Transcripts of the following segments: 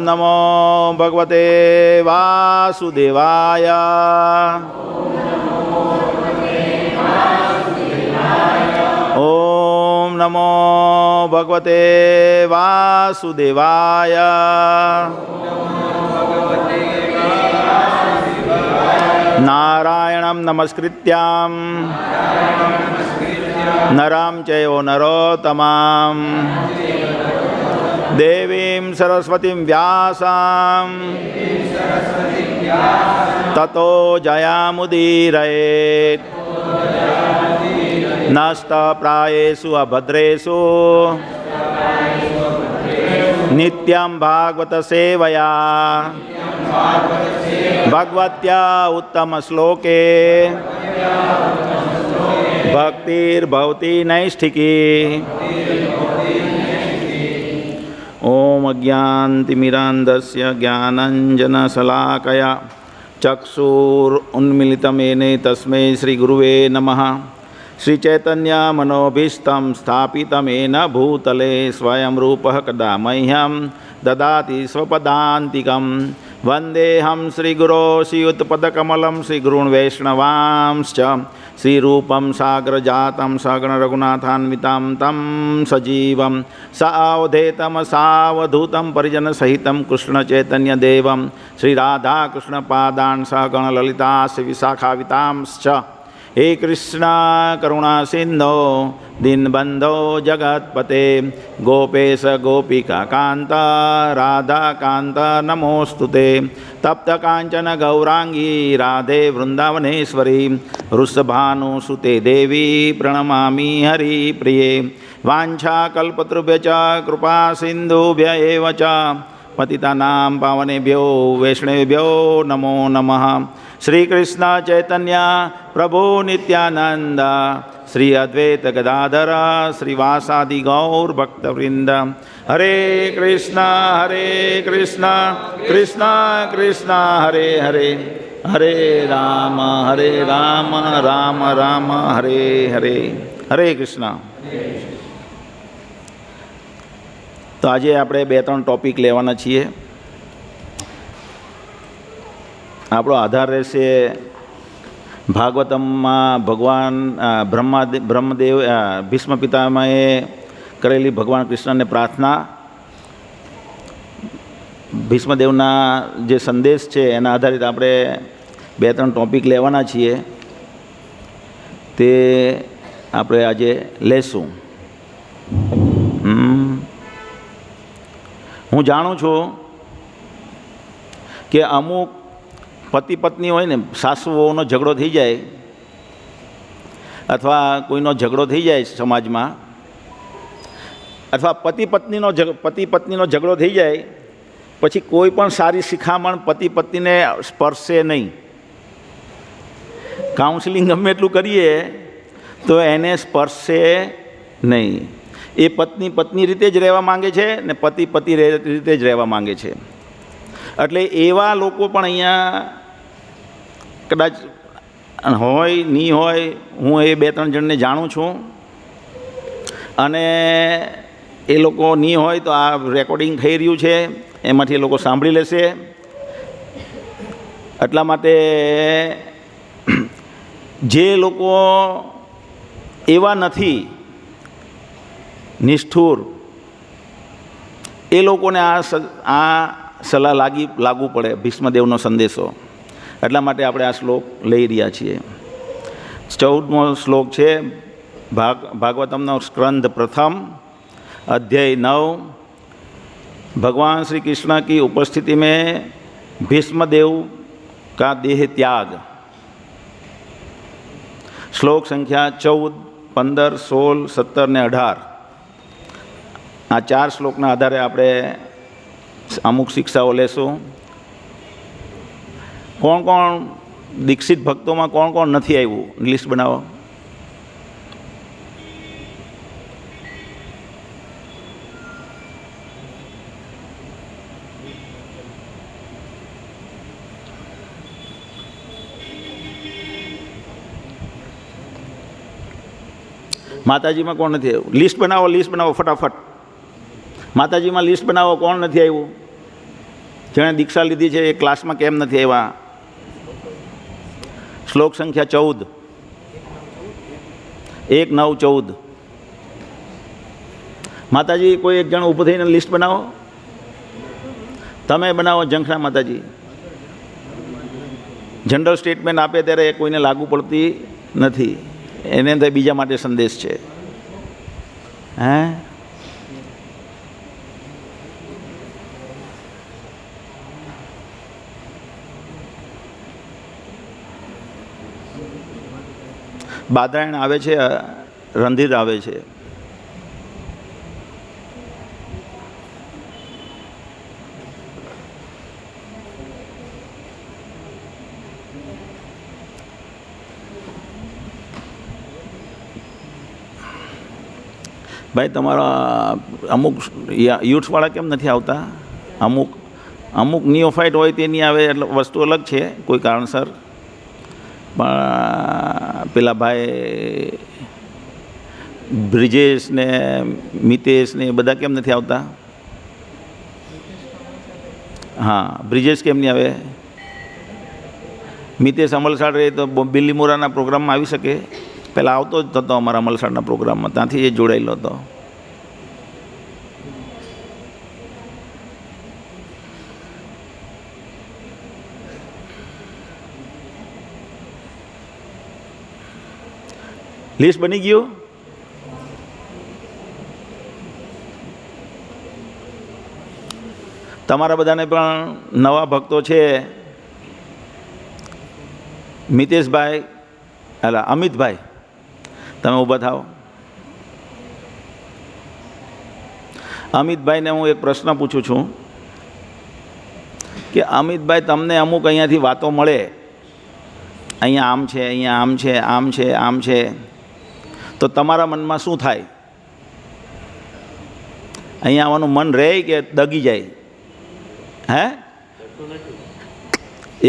નમો ભગવતે વાસુદેવાય. ઓમ નમો ભગવતે વાસુદેવાય. નારાયણં નમસ્કૃત્યામ નરામ ચૈવ નરોત્તમામ દેવીં સરસ્વતીં વ્યાસાં તતો જયામુદીરયેત. નષ્ટપ્રાયેષુ અભદ્રેષુ નિત્યં ભાગવત સેવયા ભગવત્યા ઉત્તમ શ્લોકે ભક્તિર્ભવતિ નૈષ્ઠિકી. ઓમ અજ્ઞાનતિમિરાન્ધસ્ય જ્ઞાનાંજનશલાકયા ચક્ષુરુન્મિલિતમેન તસ્મૈ શ્રીગુરુવે નમઃ. શ્રીચૈતન્ય મનોભીષ્ટં સ્થાપિતમેન ભૂતલે સ્વયં રૂપઃ કદા મહ્યં દદાતિ સ્વપદાન્તિકં. વંદેહં શ્રીગુરો શ્રીયુતપદકમलं શ્રીગુરૂन् વૈષ્ણવાંશ્ચ. શ્રીરૂપં સાગ્રજાतं સગણ રઘુનાથાન્વિતાં तं સજીવં સાવધેतं સાવધૂतं પરિજનસહિतं કૃષ્ણચૈતન્યદેવં શ્રીરાધાકૃષ્ણપાદાन् સગણ લલિતા શ્રીવિશાખાવિતાંશ્ચ. હે કૃષ્ણ કરુણા સિંધો દીનબંધો જગત્પતે ગોપેશ ગોપિકા કાંત રાધાકાંત નમોસ્તુતે. તપ્ત કાંચન ગૌરાંગી રાધે વૃંદાવનેશ્વરી વૃષભાનુસુતે દેવી પ્રણમામિ હરિપ્રિયે. વાંછાકલ્પતૃભ્ય ચ કૃપા સિંધુભ્ય એવ ચ પતિતાનાં પાવનેભ્યો વૈષ્ણવેભ્યો નમો નમઃ. શ્રી કૃષ્ણ ચૈતન્ય પ્રભુ નિત્યાનંદ શ્રી અદ્વૈત ગદાધર શ્રીવાસાદિ ગૌર ભક્તવૃંદ. હરે કૃષ્ણ કૃષ્ણ કૃષ્ણ હરે હરે હરે રામ રામ રામ હરે હરે. હરે કૃષ્ણ. તો આજે આપણે 2-3 ટોપિક લેવાના છીએ. આપણો આધાર રહેશે ભાગવતમમાં ભગવાન બ્રહ્મદેવ ભીષ્મ પિતામહે કરેલી ભગવાન કૃષ્ણને પ્રાર્થના. ભીષ્મદેવના જે સંદેશ છે એના આધારિત આપણે 2-3 ટોપિક લેવાના છીએ. તે આપણે આજે લેશું. હું જાણું છું કે અમુક પતિ પત્ની હોય ને, સાસુ વહુનો ઝઘડો થઈ જાય અથવા કોઈનો ઝઘડો થઈ જાય સમાજમાં, અથવા પતિ પત્નીનો ઝઘડો થઈ જાય પછી કોઈ પણ સારી શિખામણ પતિ પત્નીને સ્પર્શે નહીં. કાઉન્સિલિંગ ગમે એટલું કરીએ તો એને સ્પર્શે નહીં. એ પત્ની રીતે જ રહેવા માંગે છે ને પતિ રીતે જ રહેવા માંગે છે. એટલે એવા લોકો પણ અહીંયા કદાચ હોય નહીં હોય, હું એ 2-3 જણને જાણું છું. અને એ લોકો નહીં હોય તો આ રેકોર્ડિંગ થઈ રહ્યું છે એમાંથી એ લોકો સાંભળી લેશે. એટલા માટે જે લોકો એવા નથી નિષ્ઠુર, એ લોકોને આ સલાહ લાગુ પડે, ભીષ્મદેવનો સંદેશો. એટલા માટે આપણે આ શ્લોક લઈ રહ્યા છીએ. 14મો શ્લોક છે ભાગવતમનો સ્કંદ પ્રથમ अध्याय 9. भगवान श्री कृष्ण की उपस्थिति में भीष्मदेव का देह त्याग. श्लोक संख्या 14, 15, 16, 17 ने 18. આ 4 શ્લોકના આધારે આપણે અમુક શિક્ષાઓ લેશું. કોણ કોણ દીક્ષિત ભક્તોમાં કોણ કોણ નથી આવ્યું, લિસ્ટ બનાવો. માતાજીમાં કોણ નથી આવ્યું? લિસ્ટ બનાવો ફટાફટ. માતાજીમાં લિસ્ટ બનાવો, કોણ નથી આવ્યું? જેણે દીક્ષા લીધી છે એ ક્લાસમાં કેમ નથી આવ્યા? શ્લોક સંખ્યા 14, 1, 9, 14. માતાજી કોઈ એક જણ ઊભું થઈને લિસ્ટ બનાવો. તમે બનાવો ઝંખના માતાજી. જનરલ સ્ટેટમેન્ટ આપે ત્યારે એ કોઈને લાગુ પડતી નથી, એને તો બીજા માટે સંદેશ છે. હે બાદરાયણ આવે છે, રંધીર આવે છે. ભાઈ તમારા અમુક યુથ્સવાળા કેમ નથી આવતા? અમુક નિયોફાઇટ હોય તે નહીં આવે એટલે વસ્તુ અલગ છે કોઈ કારણસર. પણ પેલા ભાઈ બ્રિજેશ ને મિતેશ ને બધા કેમ નથી આવતા? હા, બ્રિજેશ કેમ નહીં આવે? મિતેશ અમલસાડ રહે તો બિલ્લીમોરાના પ્રોગ્રામમાં આવી શકે. પહેલાં આવતો જ થતો અમારા અમલસાડના પ્રોગ્રામમાં, ત્યાંથી એ જોડાયેલો હતો. લિસ્ટ બની ગયું? તમારા બધાને પણ નવા ભક્તો છે. મિતેશભાઈ, અલા અમિતભાઈ, તમે ઊભા થાઓ. અમિતભાઈને હું એક પ્રશ્ન પૂછું છું કે અમિતભાઈ, તમને અમુક અહીંયાથી વાતો મળે, અહીંયા આમ છે, અહીંયા આમ છે, આમ છે, આમ છે, તો તમારા મનમાં શું થાય? અહીંયા આવવાનું મન રહે કે દગી જાય? હે,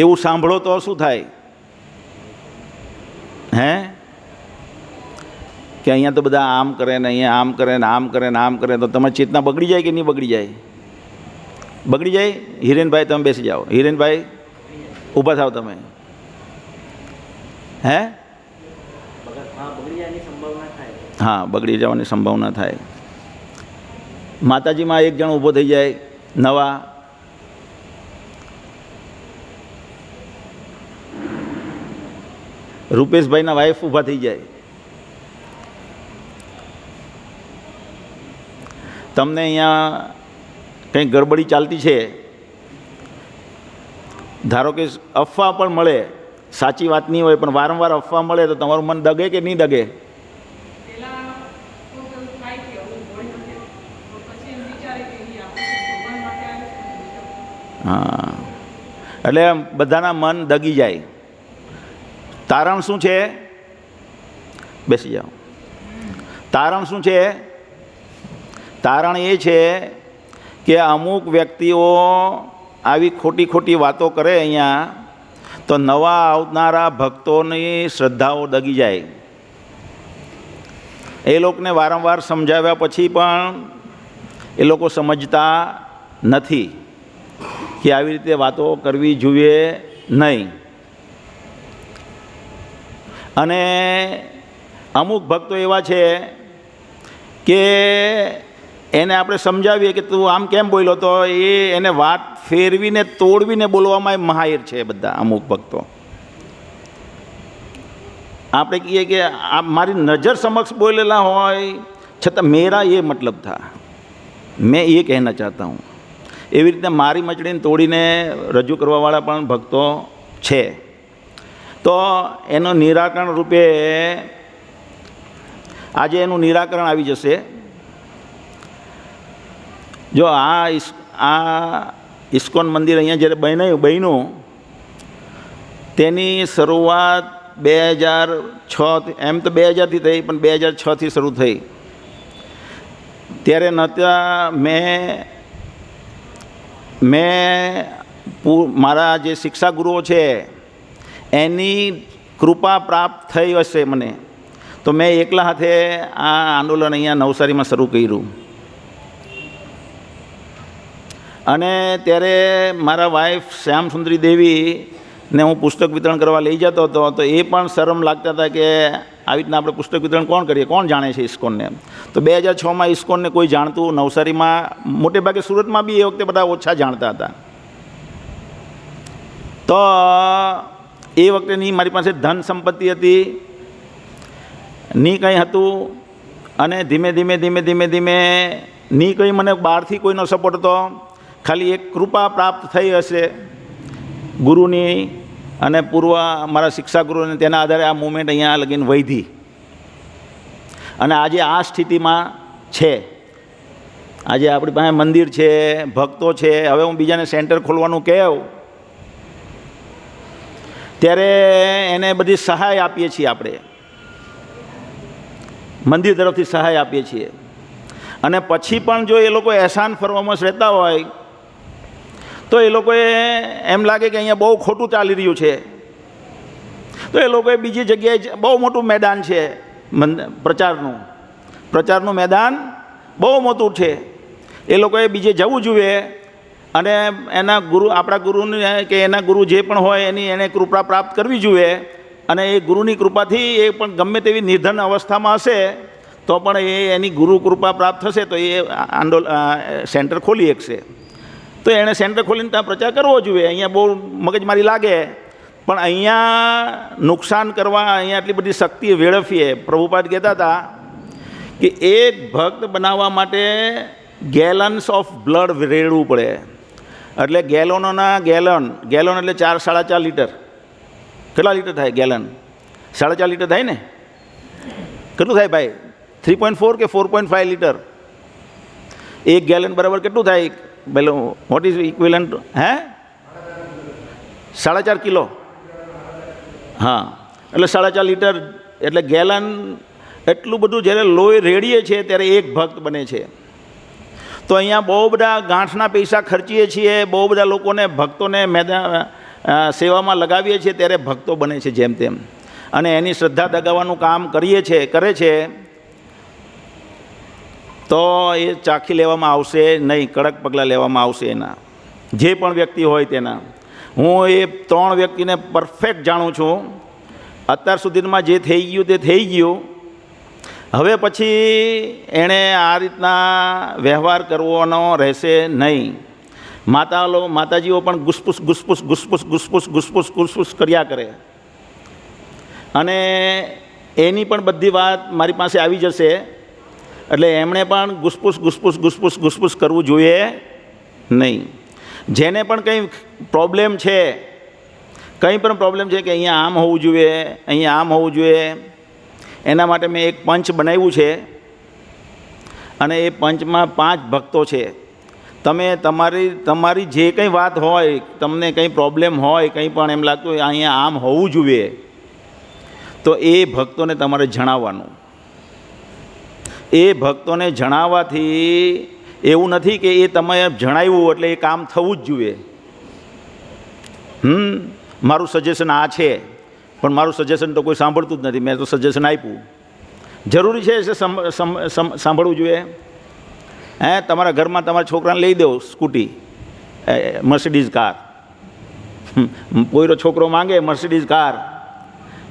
એવું સાંભળો તો શું થાય? હે, કે અહીંયા તો બધા આમ કરે ને અહીંયા આમ કરે ને આમ કરે ને આમ કરે, તો તમારી ચેતના બગડી જાય કે નહીં બગડી જાય? બગડી જાય. હિરેનભાઈ તમે બેસી જાઓ. હિરેનભાઈ ઊભા થાવ તમે. હે, હા, બગડી જવાની સંભાવના થાય. માતાજીમાં એક જણ ઊભો થઈ જાય નવા. રૂપેશભાઈના વાઈફ ઊભા થઈ જાય. તમને અહીંયા કંઈક ગડબડી ચાલતી છે, ધારો કે અફવા પણ મળે, સાચી વાત નહીં હોય પણ વારંવાર અફવા મળે, તો તમારું મન દગે કે નહીં દગે? હા, એટલે બધાના મન દગી જાય. તારણ શું છે? બેસી જાઓ. તારણ શું છે? તારણ એ છે કે અમુક વ્યક્તિઓ આવી ખોટી ખોટી વાતો કરે અહીંયા, તો નવા આવનારા ભક્તોની શ્રદ્ધાઓ દગી જાય. એ લોકોને વારંવાર સમજાવ્યા પછી પણ એ લોકો સમજતા નથી કે આવી રીતે વાતો કરવી જોઈએ નહીં. અને અમુક ભક્તો એવા છે કે એને આપણે સમજાવીએ કે તું આમ કેમ બોલ્યો, તો એને વાત ફેરવીને તોડવીને બોલવામાં મહાયર છે બધા અમુક ભક્તો. આપણે કહીએ કે આ મારી નજર સમક્ષ બોલેલા હોય છતાં મેરા એ મતલબ થા, મેં એ કહેના ચાહતા હું. એવી રીતે મારી મચડીને તોડીને રજૂ કરવાવાળા પણ ભક્તો છે. તો એનું નિરાકરણ રૂપે આજે એનું નિરાકરણ આવી જશે. જો આ ઇસ્કોન મંદિર અહીંયા જ્યારે બન્યું તેની શરૂઆત 2006, એમ તો 2000થી થઈ, પણ 2006થી શરૂ થઈ. ત્યારે નહોતા મેં મારા જે શિક્ષા ગુરુઓ છે એની કૃપા પ્રાપ્ત થઈ હશે મને, તો મેં એકલા હાથે આ આંદોલન અહીંયા નવસારીમાં શરૂ કર્યું. અને ત્યારે મારા વાઈફ શ્યામસુંદરી દેવીને હું પુસ્તક વિતરણ કરવા લઈ જતો હતો, તો એ પણ શરમ લાગતા હતા કે આવી રીતના આપણે પુસ્તક વિતરણ કોણ કરીએ, કોણ જાણે છે ઇસ્કોનને. તો 2006માં ઇસ્કોનને કોઈ જાણતું, નવસારીમાં મોટે ભાગે, સુરતમાં બી એ વખતે બધા ઓછા જાણતા હતા. તો એ વખતેની મારી પાસે ધન સંપત્તિ હતી ની કંઈ હતું, અને ધીમે ધીમે ધીમે ધીમે ધીમે ની કંઈ મને બહારથી કોઈનો સપોર્ટ હતો, ખાલી એક કૃપા પ્રાપ્ત થઈ હશે ગુરુની અને પૂર્વ મારા શિક્ષા ગુરુને, તેના આધારે આ મુવમેન્ટ અહીંયા લગીને વધી અને આજે આ સ્થિતિમાં છે. આજે આપણી પાસે મંદિર છે, ભક્તો છે. હવે હું બીજાને સેન્ટર ખોલવાનું કહું ત્યારે એને બધી સહાય આપીએ છીએ, આપણે મંદિર તરફથી સહાય આપીએ છીએ. અને પછી પણ જો એ લોકો એહસાન ફરવામાં રહેતા હોય તો એ લોકોએ એમ લાગે કે અહીંયા બહુ ખોટું ચાલી રહ્યું છે, તો એ લોકોએ બીજી જગ્યાએ, બહુ મોટું મેદાન છે પ્રચારનું મેદાન બહુ મોટું છે, એ લોકોએ બીજે જવું જોઈએ અને એના ગુરુ, આપણા ગુરુને કે એના ગુરુ જે પણ હોય એની એને કૃપા પ્રાપ્ત કરવી જોઈએ. અને એ ગુરુની કૃપાથી એ પણ ગમે તેવી નિર્ધન અવસ્થામાં હશે તો પણ એની ગુરુ કૃપા પ્રાપ્ત થશે તો એ સેન્ટર ખોલી શકશે. તો એણે સેન્ટર ખોલીને ત્યાં પ્રચાર કરવો જોઈએ. અહીંયા બહુ મગજમારી લાગે, પણ અહીંયા નુકસાન કરવા, અહીંયા આટલી બધી શક્તિ વેડફીએ. પ્રભુપાદ કહેતા હતા કે એક ભક્ત બનાવવા માટે ગેલન્સ ઓફ બ્લડ રેડવું પડે. એટલે ગેલોનોના ગેલન એટલે 4-4.5 લીટર. કેટલા લીટર થાય ગેલન? 4.5 લીટર થાય ને? કેટલું થાય ભાઈ? 3.4 કે 4.5 લીટર? એક ગેલન બરાબર કેટલું થાય? પેલો વોટ ઇઝ ઇક્વિલન્ટ? હે, 4.5 કિલો. હા, એટલે 4.5 લીટર એટલે ગેલન. એટલું બધું જ્યારે લોહી રેડીએ છીએ ત્યારે એક ભક્ત બને છે. તો અહીંયા બહુ બધા ગાંઠના પૈસા ખર્ચીએ છીએ, બહુ બધા લોકોને, ભક્તોને સેવામાં લગાવીએ છીએ, ત્યારે ભક્તો બને છે જેમ તેમ, અને એની શ્રદ્ધા દગાવવાનું કામ કરે છે. તો એ ચાખી લેવામાં આવશે નહીં, કડક પગલાં લેવામાં આવશે એના, જે પણ વ્યક્તિ હોય તેના. હું એ 3 વ્યક્તિને પરફેક્ટ જાણું છું. અત્યાર સુધીમાં જે થઈ ગયું તે થઈ ગયું. હવે પછી એણે આ રીતના વ્યવહાર કરવાનો રહેશે નહીં. માતાજીઓ પણ ગુસપુસ કર્યા કરે, અને એની પણ બધી વાત મારી પાસે આવી જશે. એટલે એમણે પણ ગુસપુસ કરવું જોઈએ નહીં. જેને પણ કંઈ પ્રોબ્લેમ છે, કંઈ પણ પ્રોબ્લેમ છે કે અહીંયા આમ હોવું જોઈએ, અહીંયા આમ હોવું જોઈએ, એના માટે મેં એક પંચ બનાવ્યું છે, અને એ પંચમાં 5 ભક્તો છે. તમે તમારી જે કંઈ વાત હોય, તમને કંઈ પ્રોબ્લેમ હોય, કંઈ પણ એમ લાગતું હોય અહીંયા આમ હોવું જોઈએ, તો એ ભક્તોને તમારે જણાવવાનું. એ ભક્તોને જણાવવાથી એવું નથી કે એ તમે જણાવ્યું એટલે એ કામ થવું જ જોઈએ. મારું સજેશન આ છે, પણ મારું સજેશન તો કોઈ સાંભળતું જ નથી. મેં તો સજેશન આપ્યું. જરૂરી છે સાંભળવું જોઈએ. તમારા ઘરમાં તમારા છોકરાને લઈ દો સ્કૂટી, મર્સિડીઝ કાર. કોઈનો છોકરો માંગે મર્સિડીઝ કાર,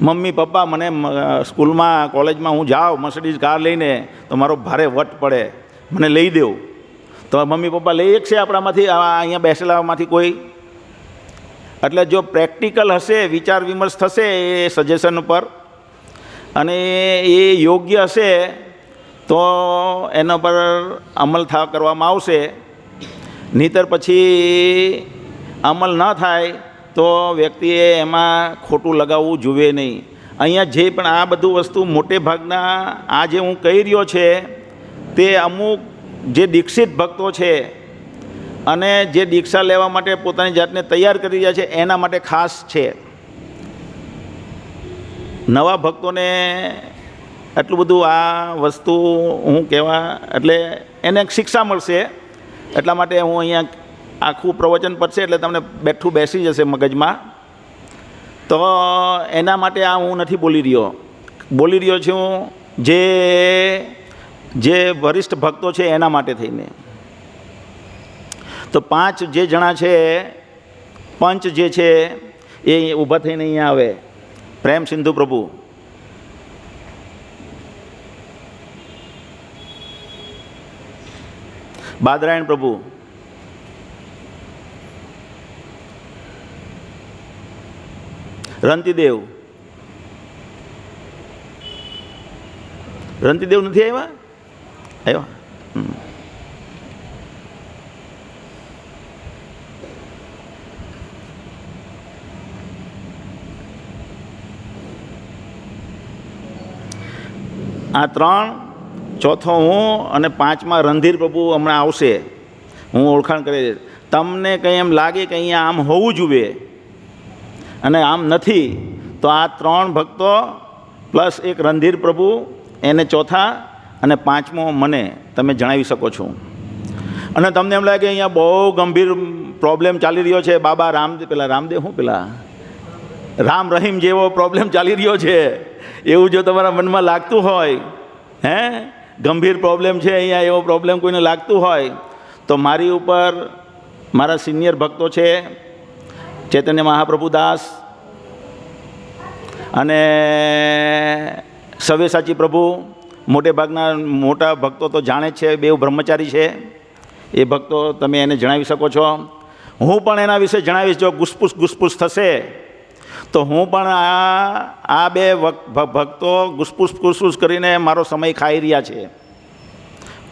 મમ્મી પપ્પા મને સ્કૂલમાં કોલેજમાં હું જાઉં મર્સિડીઝ કાર લઈને તો મારો ભારે વટ પડે, મને લઈ દેવું. તો મમ્મી પપ્પા લઈ શકશે આપણામાંથી, અહીંયા બેસેલામાંથી કોઈ? એટલે જો પ્રેક્ટિકલ હશે, વિચાર વિમર્શ થશે એ સજેશન ઉપર, અને એ યોગ્ય હશે તો એના પર અમલ કરવામાં આવશે. નહીંતર પછી અમલ ન થાય તો વ્યક્તિએ એમાં ખોટું લગાવવું જોઈએ નહીં. અહીંયા જે પણ આ બધું વસ્તુ મોટે ભાગના આ જે હું કહી રહ્યો છે તે અમુક જે દીક્ષિત ભક્તો છે અને જે દીક્ષા લેવા માટે પોતાની જાતને તૈયાર કરી રહ્યા છે એના માટે ખાસ છે. નવા ભક્તોને એટલું બધું આ વસ્તુ હું કહેવા એટલે એને શિક્ષા મળશે, એટલા માટે હું અહીંયા આખું પ્રવચન પડશે એટલે તમને બેસી જશે મગજમાં. તો એના માટે આ હું નથી બોલી રહ્યો છું જે વરિષ્ઠ ભક્તો છે એના માટે થઈને. તો 5 જે જણા છે, પંચ જે છે એ ઊભા થઈને અહીંયા આવે. પ્રેમ સિંધુ પ્રભુ, બાદરાયણ પ્રભુ, રંતીદેવ નથી આવ્યા? આવ્યા. આ 3, ચોથો હું અને 5મા રણધીર પ્રભુ હમણાં આવશે. હું ઓળખાણ કરી. તમને કંઈ એમ લાગે કે અહીંયા આમ હોવું જોઈએ અને આમ નથી, તો આ 3 ભક્તો પ્લસ એક રણધીર પ્રભુ, એને ચોથા અને 5મો મને તમે જણાવી શકો છો. અને તમને એમ લાગે અહીંયા બહુ ગંભીર પ્રોબ્લેમ ચાલી રહ્યો છે, બાબા રામદેવ રામ રહીમ જેવો પ્રોબ્લેમ ચાલી રહ્યો છે, એવું જો તમારા મનમાં લાગતું હોય, ગંભીર પ્રોબ્લેમ છે અહીંયા, એવો પ્રોબ્લેમ કોઈને લાગતું હોય, તો મારી ઉપર મારા સિનિયર ભક્તો છે ચૈતન્ય મહાપ્રભુ દાસ અને સવ્યસાચી પ્રભુ. મોટે ભાગના મોટા ભક્તો તો જાણે જ છે, બેઉ બ્રહ્મચારી છે. એ ભક્તો તમે એને જણાવી શકો છો. હું પણ એના વિશે જણાવીશ. જો ગુસપુસ થશે તો હું પણ આ 2 ભક્તો ગુસપુસ કરીને મારો સમય ખાઈ રહ્યા છે,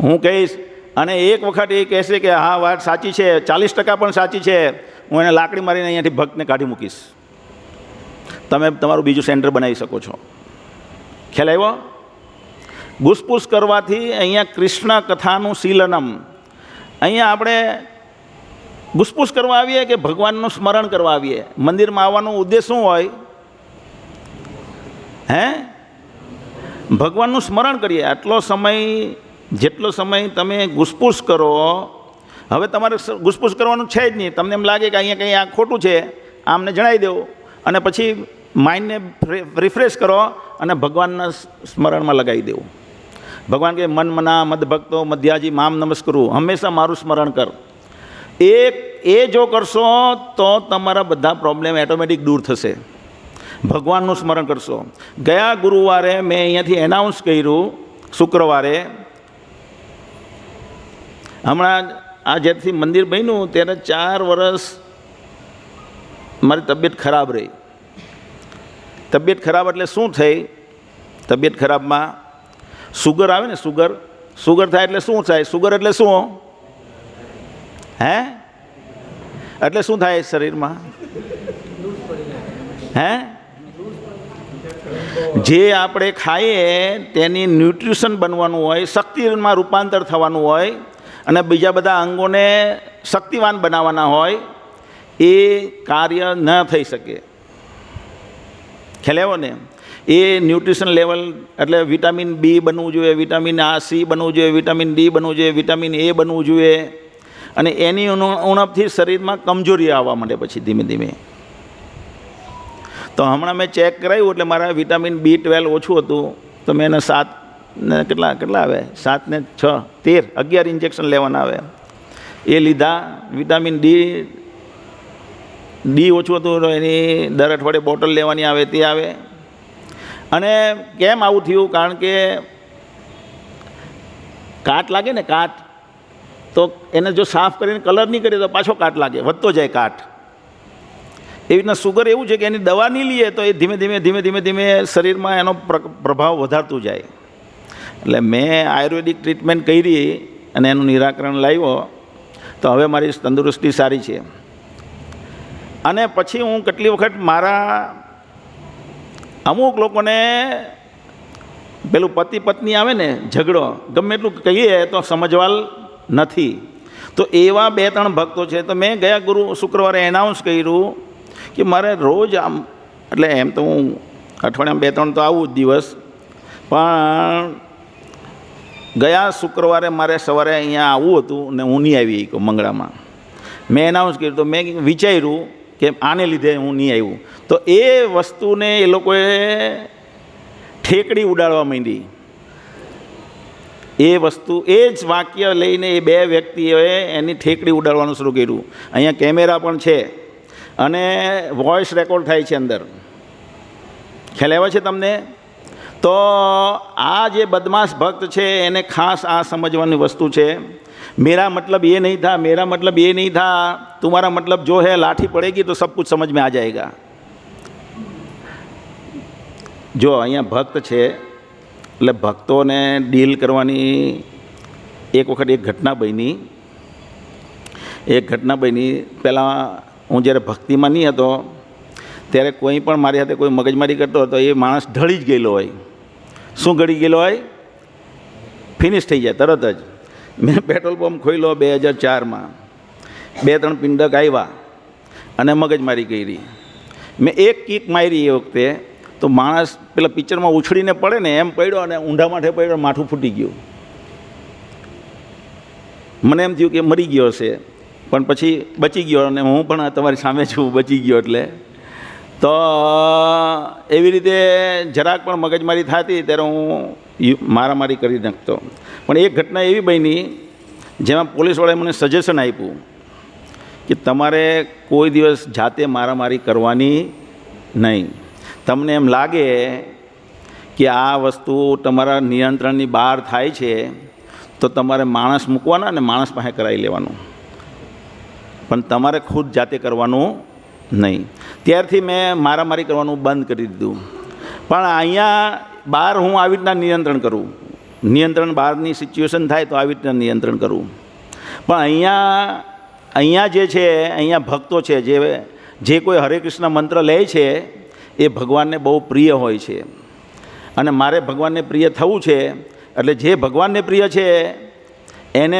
હું કહીશ. અને એક વખત એ કહેશે કે હા વાત સાચી છે, 40% પણ સાચી છે, હું એને લાકડી મારીને અહીંયાથી ભક્તને કાઢી મૂકીશ. તમે તમારું બીજું સેન્ટર બનાવી શકો છો. ખ્યાલ આવ્યો? ગુસપુસ કરવાથી અહીંયા કૃષ્ણ કથાનું શીલનમ, અહીંયા આપણે ગુસપુસ કરવા આવીએ કે ભગવાનનું સ્મરણ કરવા આવીએ? મંદિરમાં આવવાનો ઉદ્દેશ શું હોય? ભગવાનનું સ્મરણ કરીએ. આટલો સમય, જેટલો સમય તમે ગુસપુસ કરો, હવે તમારે ગુસપુસ કરવાનું છે જ નહીં. તમને એમ લાગે કે અહીંયા કંઈ આ ખોટું છે, આમને જણાવી દેવું અને પછી માઇન્ડને રિફ્રેશ કરો અને ભગવાનના સ્મરણમાં લગાવી દેવું. ભગવાન કે મન મના મદ ભક્તો મધ્યાજી મામ નમસ્કરું, હંમેશા મારું સ્મરણ કર. એ જો કરશો તો તમારા બધા પ્રોબ્લેમ ઓટોમેટિક દૂર થશે. ભગવાનનું સ્મરણ કરશો. ગયા ગુરુવારે મેં અહીંયાથી એનાઉન્સ કર્યું, શુક્રવારે, હમણાં આ જેથી મંદિર બન્યું ત્યારે 4 વર્ષ મારી તબિયત ખરાબ રહી. તબિયત ખરાબ એટલે શું થઈ? તબિયત ખરાબમાં સુગર આવે ને, સુગર થાય એટલે શું થાય? સુગર એટલે શું? એટલે શું થાય શરીરમાં? જે આપણે ખાઈએ તેની ન્યુટ્રિશન બનવાનું હોય, શક્તિમાં રૂપાંતર થવાનું હોય અને બીજા બધા અંગોને શક્તિવાન બનાવવાના હોય, એ કાર્ય ન થઈ શકે. ખ્યાલ આવ્યો ને? એ ન્યુટ્રિશન લેવલ એટલે વિટામિન બી બનવું જોઈએ, વિટામિન સી બનવું જોઈએ, વિટામિન ડી બનવું જોઈએ, વિટામિન એ બનવું જોઈએ. અને એની ઉણપથી શરીરમાં કમજોરી આવવા માંડે પછી ધીમે ધીમે. તો હમણાં મેં ચેક કરાવ્યું એટલે મારા વિટામિન B12 ઓછું હતું, તો મેં એને 7 ને કેટલા આવે? 7 ને 6 13 11 ઇન્જેક્શન લેવાના આવે. એ લીધા. વિટામિન ડી ઓછું હતું તો એની દર અઠવાડિયે બોટલ લેવાની આવે, તે આવે. અને કેમ આવું થયું? કારણ કે કાટ લાગે ને, કાટ, તો એને જો સાફ કરીને કલર નહીં કરીએ તો પાછો કાટ લાગે, વધતો જાય કાટ. એવી રીતના સુગર એવું છે કે એની દવા નહીં લઈએ તો એ ધીમે ધીમે શરીરમાં એનો પ્રભાવ વધારતું જાય. એટલે મેં આયુર્વેદિક ટ્રીટમેન્ટ કરી અને એનું નિરાકરણ લાવ્યો, તો હવે મારી તંદુરસ્તી સારી છે. અને પછી હું કેટલી વખત મારા અમુક લોકોને પેલું પતિ પત્ની આવે ને ઝઘડો, ગમે એટલું કહીએ તો સમજવાલ નથી. તો એવા 2-3 ભક્તો છે. તો મેં ગયા શુક્રવારે એનાઉન્સ કર્યું કે મારે રોજ આમ, એટલે એમ તો હું અઠવાડિયામાં 2-3 તો આવું જ દિવસ, પણ ગયા શુક્રવારે મારે સવારે અહીંયા આવવું હતું ને હું નહીં આવી મંગળામાં. મેં એનાઉન્સ કર્યું તો મેં વિચાર્યું કે આને લીધે હું નહીં આવ્યું. તો એ વસ્તુને એ લોકોએ ઠેકડી ઉડાડવા માંડી. એ વસ્તુ, એ જ વાક્ય લઈને એ બે વ્યક્તિઓએ એની ઠેકડી ઉડાડવાનું શરૂ કર્યું. અહીંયા કેમેરા પણ છે અને વોઇસ રેકોર્ડ થાય છે અંદર. ખ્યાલ આવે છે તમને? તો આ જે બદમાશ ભક્ત છે એને ખાસ આ સમજવાની વસ્તુ છે. मेरा मतलब ये नहीं था, मेरा मतलब ये नहीं था, तुम्हारा मतलब जो है लाठी पड़ेगी तो सब कुछ समझ में आ जाएगा. જો અહીંયા ભક્ત છે એટલે ભક્તોને ડીલ કરવાની એક વખત એક ઘટના બની. પહેલાં હું જ્યારે ભક્તિમાં નહીં હતો ત્યારે કોઈ પણ મારી સાથે કોઈ મગજમારી કરતો હતો એ માણસ ઢળી જ ગયેલો હોય. શું ગળી ગયેલો હોય? ફિનિશ થઈ જાય તરત જ. મેં પેટ્રોલ પંપ ખોલ્યો 2004માં, 2-3 પિંડક આવ્યા અને મગજમારી કરી. મેં એક કિક મારી એ વખતે તો માણસ પેલા પિક્ચરમાં ઉછળીને પડે ને એમ પડ્યો અને ઊંડા માથે પડ્યો, માથું ફૂટી ગયું. મને એમ થયું કે મરી ગયો હશે, પણ પછી બચી ગયો અને હું પણ તમારી સામે છું, બચી ગયો. એટલે તો એવી રીતે જરાક પણ મગજમારી થતી ત્યારે હું મારામારી કરી નાખતો. પણ એક ઘટના એવી બની જેમાં પોલીસવાળાએ મને સજેશન આપ્યું કે તમારે કોઈ દિવસ જાતે મારામારી કરવાની નહીં. તમને એમ લાગે કે આ વસ્તુ તમારા નિયંત્રણની બહાર થાય છે તો તમારે માણસ મૂકવાના અને માણસ પાસે કરાવી લેવાનું, પણ તમારે ખુદ જાતે કરવાનું નહીં. ત્યારથી મેં મારામારી કરવાનું બંધ કરી દીધું. પણ અહીંયા બહાર હું આવી રીતના નિયંત્રણ કરું. નિયંત્રણ બહારની સિચ્યુએશન થાય તો આવી રીતના નિયંત્રણ કરું. પણ અહીંયા જે છે, અહીંયા ભક્તો છે જે કોઈ હરે કૃષ્ણ મંત્ર લે છે એ ભગવાનને બહુ પ્રિય હોય છે અને મારે ભગવાનને પ્રિય થવું છે. એટલે જે ભગવાનને પ્રિય છે એને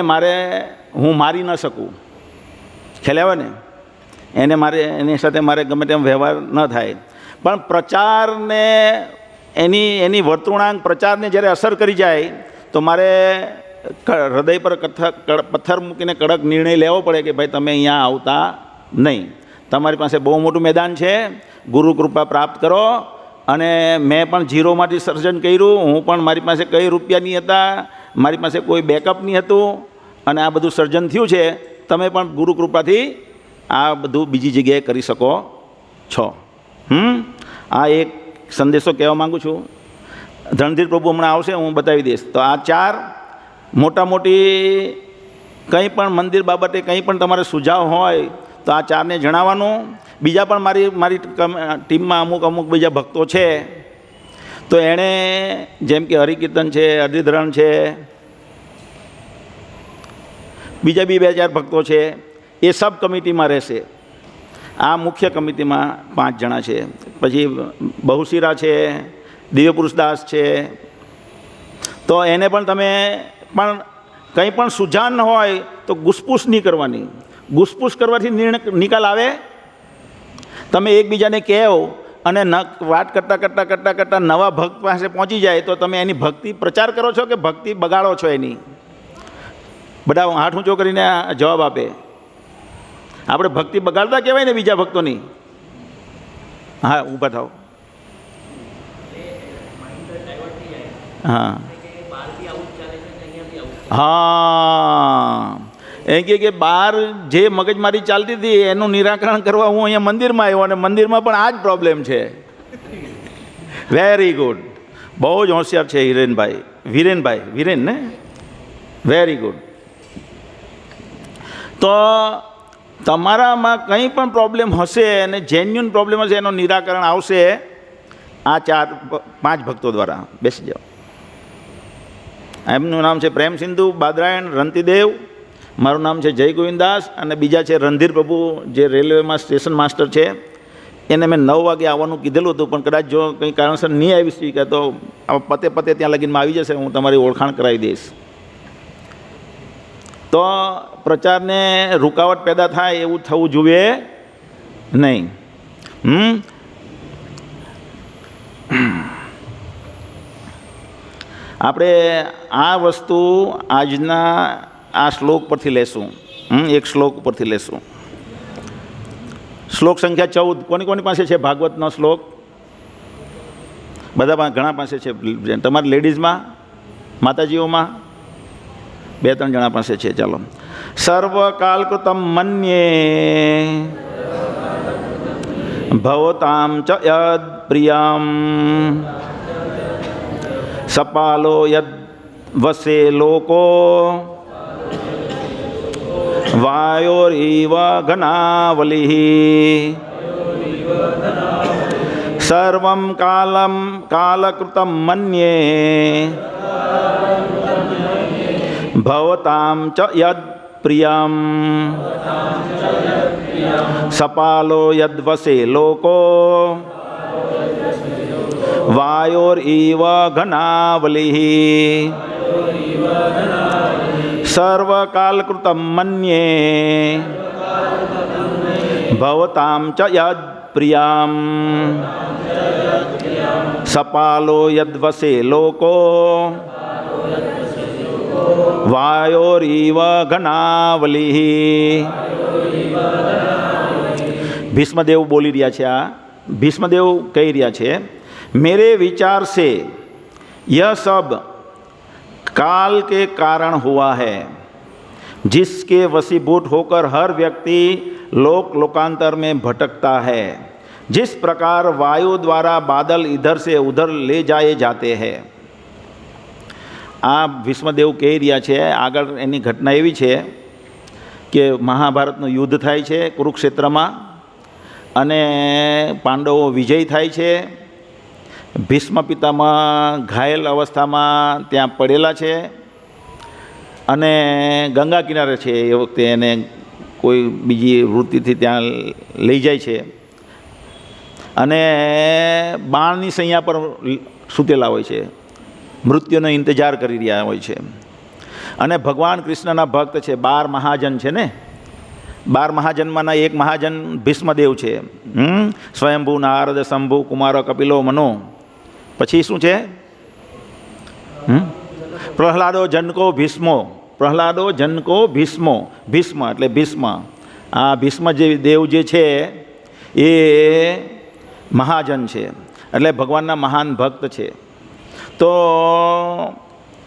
હું મારી ન શકું. ખ્યાલ આવે ને? એની સાથે મારે ગમે તેમ વ્યવહાર ન થાય. પણ પ્રચારને એની વર્તણૂક પ્રચારને જ્યારે અસર કરી જાય તો મારે હૃદય પર પથ્થર મૂકીને કડક નિર્ણય લેવો પડે કે ભાઈ તમે અહીંયા આવતા નહીં. તમારી પાસે બહુ મોટું મેદાન છે, ગુરુ કૃપા પ્રાપ્ત કરો. અને મેં પણ ઝીરોમાંથી સર્જન કર્યું. હું પણ મારી પાસે કઈ રૂપિયા નહીં હતા, મારી પાસે કોઈ બેકઅપ નહીં હતું અને આ બધું સર્જન થયું છે. તમે પણ ગુરુ કૃપાથી આ બધું બીજી જગ્યાએ કરી શકો છો. આ એક સંદેશો કહેવા માગું છું. ધનધીર પ્રભુ હમણાં આવશે, હું બતાવી દઈશ. તો આ 4 મોટી કંઈ પણ મંદિર બાબતે કંઈ પણ તમારે સુઝાવ હોય તો આ 4ને જણાવવાનું. બીજા પણ મારી ટીમમાં અમુક બીજા ભક્તો છે તો એણે જેમ કે હરિકીર્તન છે, અધિધરણ છે, બીજા 2-4 ભક્તો છે, એ સબ કમિટીમાં રહેશે. આ મુખ્ય કમિટીમાં 5 જણા છે. પછી બહુશીરા છે, દિવ્ય પુરુષદાસ છે. તો એને પણ તમે પણ કંઈ પણ સુજાન હોય તો ઘૂસપૂસ નહીં કરવાની. ઘૂસપૂસ કરવાથી નિકાલ આવે? તમે એકબીજાને કહેવો અને વાત કરતાં નવા ભક્ત પાસે પહોંચી જાય તો તમે એની ભક્તિ પ્રચાર કરો છો કે ભક્તિ બગાડો છો એની? બધા હાથ ઊંચો કરીને જવાબ આપે. આપણે ભક્તિ બગાડતા કહેવાય ને બીજા ભક્તોની? હા, ઊભા થાવ. હા, એમ કે બહાર જે મગજમારી ચાલતી હતી એનું નિરાકરણ કરવા હું અહીંયા મંદિરમાં આવ્યો અને મંદિરમાં પણ આ જ પ્રોબ્લેમ છે. વેરી ગુડ, બહુ જ હોશિયાર છે વિરેન ને? Very good. તો તમારામાં કંઈ પણ પ્રોબ્લેમ હશે અને જેન્યુન પ્રોબ્લેમ હશે એનું નિરાકરણ આવશે આ 4-5 ભક્તો દ્વારા. બેસી જાઓ. એમનું નામ છે પ્રેમ સિંધુ, બાદરાયણ, રંતીદેવ. મારું નામ છે જય ગોવિંદાસ અને બીજા છે રણધીર પ્રભુ જે રેલવેમાં સ્ટેશન માસ્ટર છે. એને મેં 9 વાગે આવવાનું કીધેલું હતું, પણ કદાચ જો કંઈ કારણસર નહીં આવી શકે તો પતે ત્યાં લગીનમાં આવી જશે. હું તમારી ઓળખાણ કરાવી દઈશ. તો પ્રચારને રૂકાવટ પેદા થાય એવું થવું જોઈએ નહીં. આપણે આ વસ્તુ આજના આ શ્લોક પરથી લેશું. એક શ્લોક પરથી લેશું. શ્લોક સંખ્યા 14. કોની પાસે છે ભાગવતનો શ્લોક? બધા ઘણા પાસે છે. તમારી લેડીઝમાં, માતાજીઓમાં 2-3 જણા પાસે છે. ચાલો. સર્વકાલ કૃતમ મન્યે ભવતામ ચ યદ પ્રિયમ સપાલો યદ વસે લોકો વાયોરીવ ઘનાવલિ સર્વં કાલકૃતમ મન્યે ભવતામ ચ યદ પ્રિયમ સપાલો યદ્વસે લોકો વાયોરીવ ઘનાવલિ સર્વકાલકૃતમ મન્યે ભવતામ ચ યદ પ્રિયમ સપાલો યદ્વસે લોકો વાયોરીવ ઘનાવલિ. ભીષ્મદેવ બોલી રહ્યા છે. આ ભીષ્મદેવ કહી રહ્યા છે, मेरे विचार से यह सब काल के कारण हुआ है, जिसके वशीभूत होकर हर व्यक्ति लोकांतर में भटकता है. जिस प्रकार वायु द्वारा बादल इधर से उधर ले जाए जाते हैं. આ ભીષ્મદેવ કહી રહ્યા છે. આગળ એની ઘટના એવી છે કે મહાભારતનું યુદ્ધ થાય છે કુરુક્ષેત્રમાં અને પાંડવો વિજય થાય છે. ભીષ્મ પિતામાં ઘાયલ અવસ્થામાં ત્યાં પડેલા છે અને ગંગા કિનારે છે. એ વખતે એને કોઈ બીજી વૃત્તિથી ત્યાં લઈ જાય છે અને બાણની સૈયા પર સૂતેલા હોય છે, મૃત્યુનો ઇંતજાર કરી રહ્યા હોય છે. અને ભગવાન કૃષ્ણના ભક્ત છે, 12 મહાજન છે ને, 12 મહાજનમાંના એક મહાજન ભીષ્મદેવ છે. સ્વયંભૂ નારદ શંભુ કુમાર કપિલો મનો. પછી શું છે? પ્રહલાદો જનકો ભીષ્મો. પ્રહલાદો જનકો ભીષ્મો. ભીષ્મ એટલે ભીષ્મ. આ ભીષ્મ જે દેવ જે છે એ મહાજન છે, એટલે ભગવાનના મહાન ભક્ત છે. તો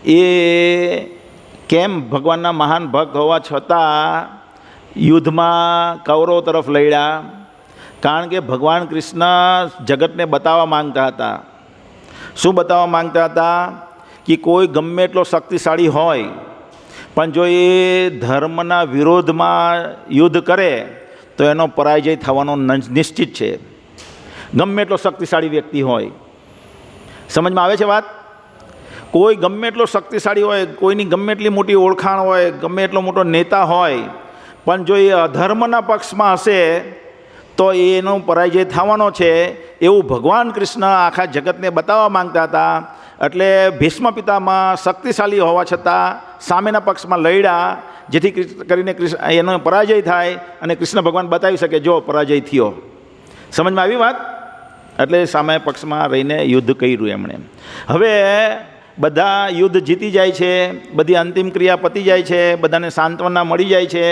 એ કેમ ભગવાનના મહાન ભક્ત હોવા છતાં યુદ્ધમાં કૌરવ તરફ લડ્યા? કારણ કે ભગવાન કૃષ્ણ જગતને બતાવવા માંગતા હતા. શું બતાવવા માંગતા હતા? કે કોઈ ગમે એટલો શક્તિશાળી હોય પણ જો એ ધર્મના વિરોધમાં યુદ્ધ કરે તો એનો પરાજય થવાનો નિશ્ચિત છે, ગમે એટલો શક્તિશાળી વ્યક્તિ હોય. સમજમાં આવે છે વાત? કોઈ ગમે એટલો શક્તિશાળી હોય, કોઈની ગમે એટલી મોટી ઓળખાણ હોય, ગમે એટલો મોટો નેતા હોય, પણ જો એ અધર્મના પક્ષમાં હશે તો એનો પરાજય થવાનો છે. એવું ભગવાન કૃષ્ણ આખા જગતને બતાવવા માંગતા હતા. એટલે ભીષ્મ પિતામાં શક્તિશાળી હોવા છતાં સામેના પક્ષમાં લડ્યા, જેથી કરીને એનો પરાજય થાય અને કૃષ્ણ ભગવાન બતાવી શકે જો પરાજય થયો. સમજમાં આવી વાત? એટલે સામે પક્ષમાં રહીને યુદ્ધ કર્યું એમણે. હવે બધા યુદ્ધ જીતી જાય છે, બધી અંતિમ ક્રિયા પતી જાય છે, બધાને સાંત્વના મળી જાય છે.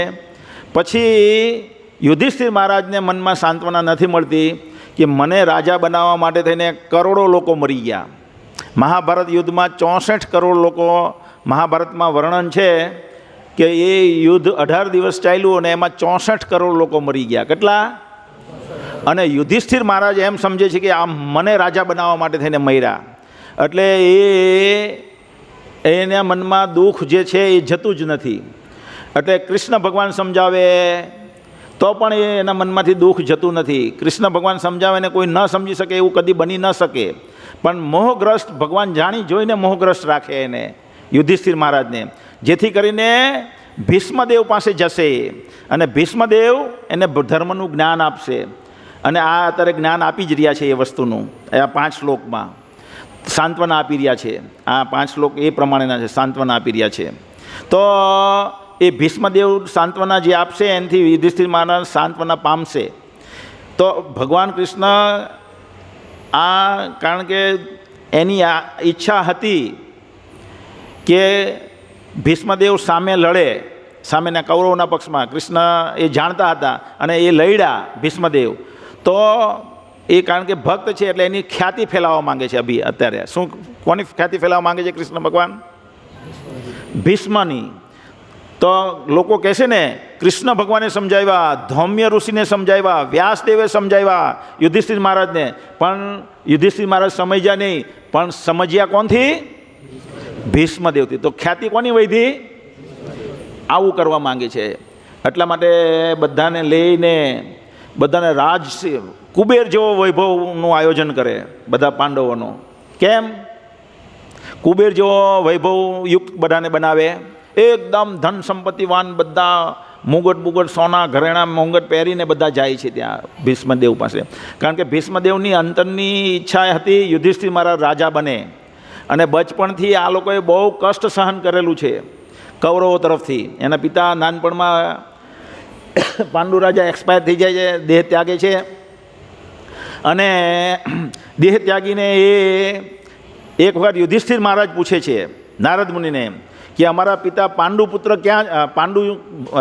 પછી યુધિષ્ઠિર મહારાજને મનમાં સાંત્વના નથી મળતી કે મને રાજા બનાવવા માટે થઈને કરોડો લોકો મરી ગયા. મહાભારત યુદ્ધમાં 64 કરોડ લોકો મહાભારતમાં વર્ણન છે કે એ યુદ્ધ 18 દિવસ ચાલ્યું અને એમાં 64 કરોડ લોકો મરી ગયા. કેટલા? અને યુધિષ્ઠિર મહારાજ એમ સમજે છે કે આ મને રાજા બનાવવા માટે થઈને મર્યા. એટલે એના મનમાં દુઃખ જે છે એ જતું જ નથી. એટલે કૃષ્ણ ભગવાન સમજાવે તો પણ એના મનમાંથી દુઃખ જતું નથી. કૃષ્ણ ભગવાન સમજાવે ને કોઈ ન સમજી શકે એવું કદી બની ન શકે. પણ મોહગ્રસ્ત ભગવાન જાણી જોઈને મોહગ્રસ્ત રાખે એને, યુધિષ્ઠિર મહારાજને, જેથી કરીને ભીષ્મદેવ પાસે જશે અને ભીષ્મદેવ એને ધર્મનું જ્ઞાન આપશે. અને આ અત્યારે જ્ઞાન આપી જ રહ્યા છે એ વસ્તુનું. આ 5 શ્લોકમાં સાંત્વના આપી રહ્યા છે. આ 5 શ્લોક એ પ્રમાણેના છે, સાંત્વના આપી રહ્યા છે. તો એ ભીષ્મદેવ સાંત્વના જે આપશે એનાથી યુધિષ્ઠિર મહારાજ સાંત્વના પામશે. તો ભગવાન કૃષ્ણ કારણ કે એની આ ઈચ્છા હતી કે ભીષ્મદેવ સામે લડે, સામેના કૌરવના પક્ષમાં. કૃષ્ણ એ જાણતા હતા અને એ લડ્યા ભીષ્મદેવ. તો એ કારણ કે ભક્ત છે એટલે એની ખ્યાતિ ફેલાવવા માંગે છે. અત્યારે શું, કોની ખ્યાતિ ફેલાવવા માંગે છે કૃષ્ણ ભગવાન? ભીષ્મની. તો લોકો કહેશે ને કૃષ્ણ ભગવાને સમજાવ્યા, ધૌમ્ય ઋષિને સમજાવ્યા, વ્યાસદેવે સમજાવ્યા યુધિષ્ઠિર મહારાજને, પણ યુધિષ્ઠિર મહારાજ સમજ્યા નહીં. પણ સમજ્યા કોણથી? ભીષ્મદેવથી. તો ખ્યાતિ કોની વધી? આવું કરવા માંગે છે. એટલા માટે બધાને લઈને બધાને રાજ કુબેર જેવો વૈભવનું આયોજન કરે બધા પાંડવોનો. કેમ? કુબેર જેવો વૈભવયુક્ત બધાને બનાવે, એકદમ ધન સંપત્તિવાન, બધા મુગટ સોના ઘરેણા મોંગટ પહેરીને બધા જાય છે ત્યાં ભીષ્મદેવ પાસે. કારણ કે ભીષ્મદેવની અંતરની ઈચ્છા હતી યુધિષ્ઠિર મહારાજ રાજા બને, અને બચપણથી આ લોકોએ બહુ કષ્ટ સહન કરેલું છે કૌરવો તરફથી. એના પિતા નાનપણમાં પાંડુ રાજા એક્સપાયર થઈ જાય છે, દેહ ત્યાગે છે, અને દેહ ત્યાગીને એ એક વખત યુધિષ્ઠિર મહારાજ પૂછે છે નારદ મુનિને કે અમારા પિતા પાંડુપુત્ર ક્યાં, પાંડુ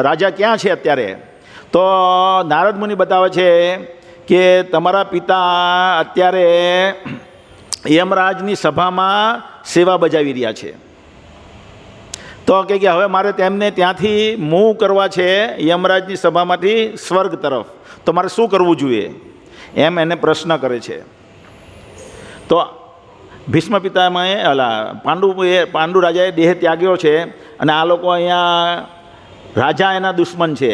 રાજા ક્યાં છે અત્યારે? તો નારદ મુનિ બતાવે છે કે તમારા પિતા અત્યારે યમરાજની સભામાં સેવા બજાવી રહ્યા છે. તો કે હવે મારે તેમને ત્યાંથી મૂવ કરવા છે યમરાજની સભામાંથી સ્વર્ગ તરફ, તો મારે શું કરવું જોઈએ? એમ એને પ્રશ્ન કરે છે. તો ભીષ્મ પિતામહે પાંડુ રાજાએ દેહ ત્યાગ્યો છે, અને આ લોકો અહીંયા રાજા એના દુશ્મન છે.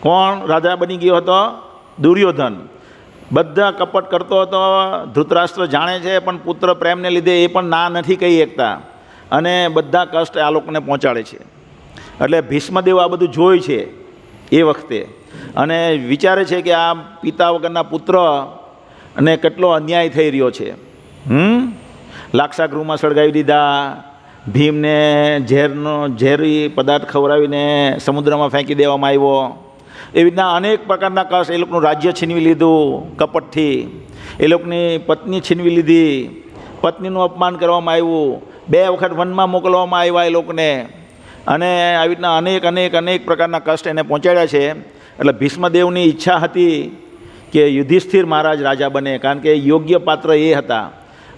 કોણ રાજા બની ગયો હતો? દુર્યોધન. બધા કપટ કરતો હતો, ધૃતરાષ્ટ્ર જાણે છે, પણ પુત્ર પ્રેમને લીધે એ પણ ના નથી કહી શકતા, અને બધા કષ્ટ આ લોકોને પહોંચાડે છે. એટલે ભીષ્મદેવ આ બધું જોઈ છે એ વખતે, અને વિચારે છે કે આ પિતા વગરના પુત્ર અને કેટલો અન્યાય થઈ રહ્યો છે. લાક્ષાગૃહમાં સળગાવી દીધા, ભીમને ઝેરી પદાર્થ ખવડાવીને સમુદ્રમાં ફેંકી દેવામાં આવ્યો. એવી રીતના અનેક પ્રકારના કષ્ટ. એ લોકોનું રાજ્ય છીનવી લીધું કપટથી, એ લોકોની પત્ની છીનવી લીધી, પત્નીનું અપમાન કરવામાં આવ્યું, 2 વખત વનમાં મોકલવામાં આવ્યા એ લોકોને, અને આવી રીતના અનેક પ્રકારના કષ્ટ એને પહોંચાડ્યા છે. એટલે ભીષ્મદેવની ઈચ્છા હતી કે યુધિષ્ઠિર મહારાજ રાજા બને, કારણ કે યોગ્ય પાત્ર એ હતા.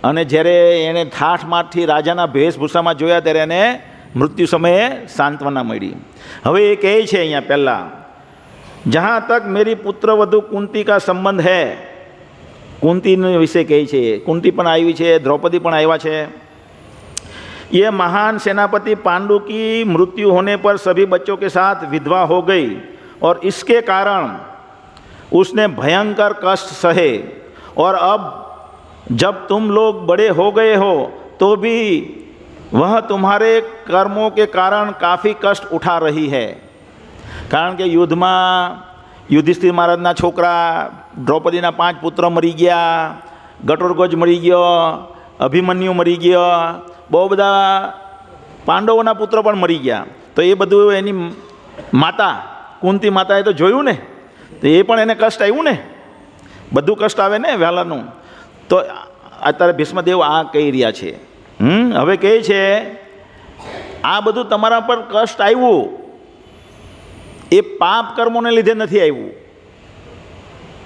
અને જ્યારે એણે ઠાઠમાઠથી રાજાના વેશભૂષામાં જોયા ત્યારે એને મૃત્યુ સમયે સાંત્વના મળી. હવે એ કહે છે અહીંયા પહેલાં, જहाँ तक मेरी पुत्र वधु कुंती का संबंध है, कुंती विषय કહે છે. कुंती પણ આવી છે, द्रौपदी પણ આવ્યા છે. ये महान सेनापति पांडु की मृत्यु होने पर सभी बच्चों के साथ विधवा हो गई, और इसके कारण उसने भयंकर कष्ट सहे, और अब जब तुम लोग बड़े हो गए हो तो भी वह तुम्हारे कर्मों के कारण काफ़ी कष्ट उठा रही है. કારણ કે યુદ્ધમાં યુધિષ્ઠિર મહારાજના છોકરા દ્રૌપદીના 5 પુત્ર મરી ગયા, ઘટોત્કચ મરી ગયો, અભિમન્યુ મરી ગયો, બહુ બધા પાંડવોના પુત્ર પણ મરી ગયા. તો એ બધું એની માતા કુંતી માતાએ તો જોયું ને, તો એ પણ એને કષ્ટ આવ્યું ને, બધું કષ્ટ આવે ને વહેલાનું. તો અત્યારે ભીષ્મદેવ આ કહી રહ્યા છે. હવે કહે છે આ બધું તમારા પર કષ્ટ આવ્યું એ પાપ કર્મોને લીધે નથી આવ્યું.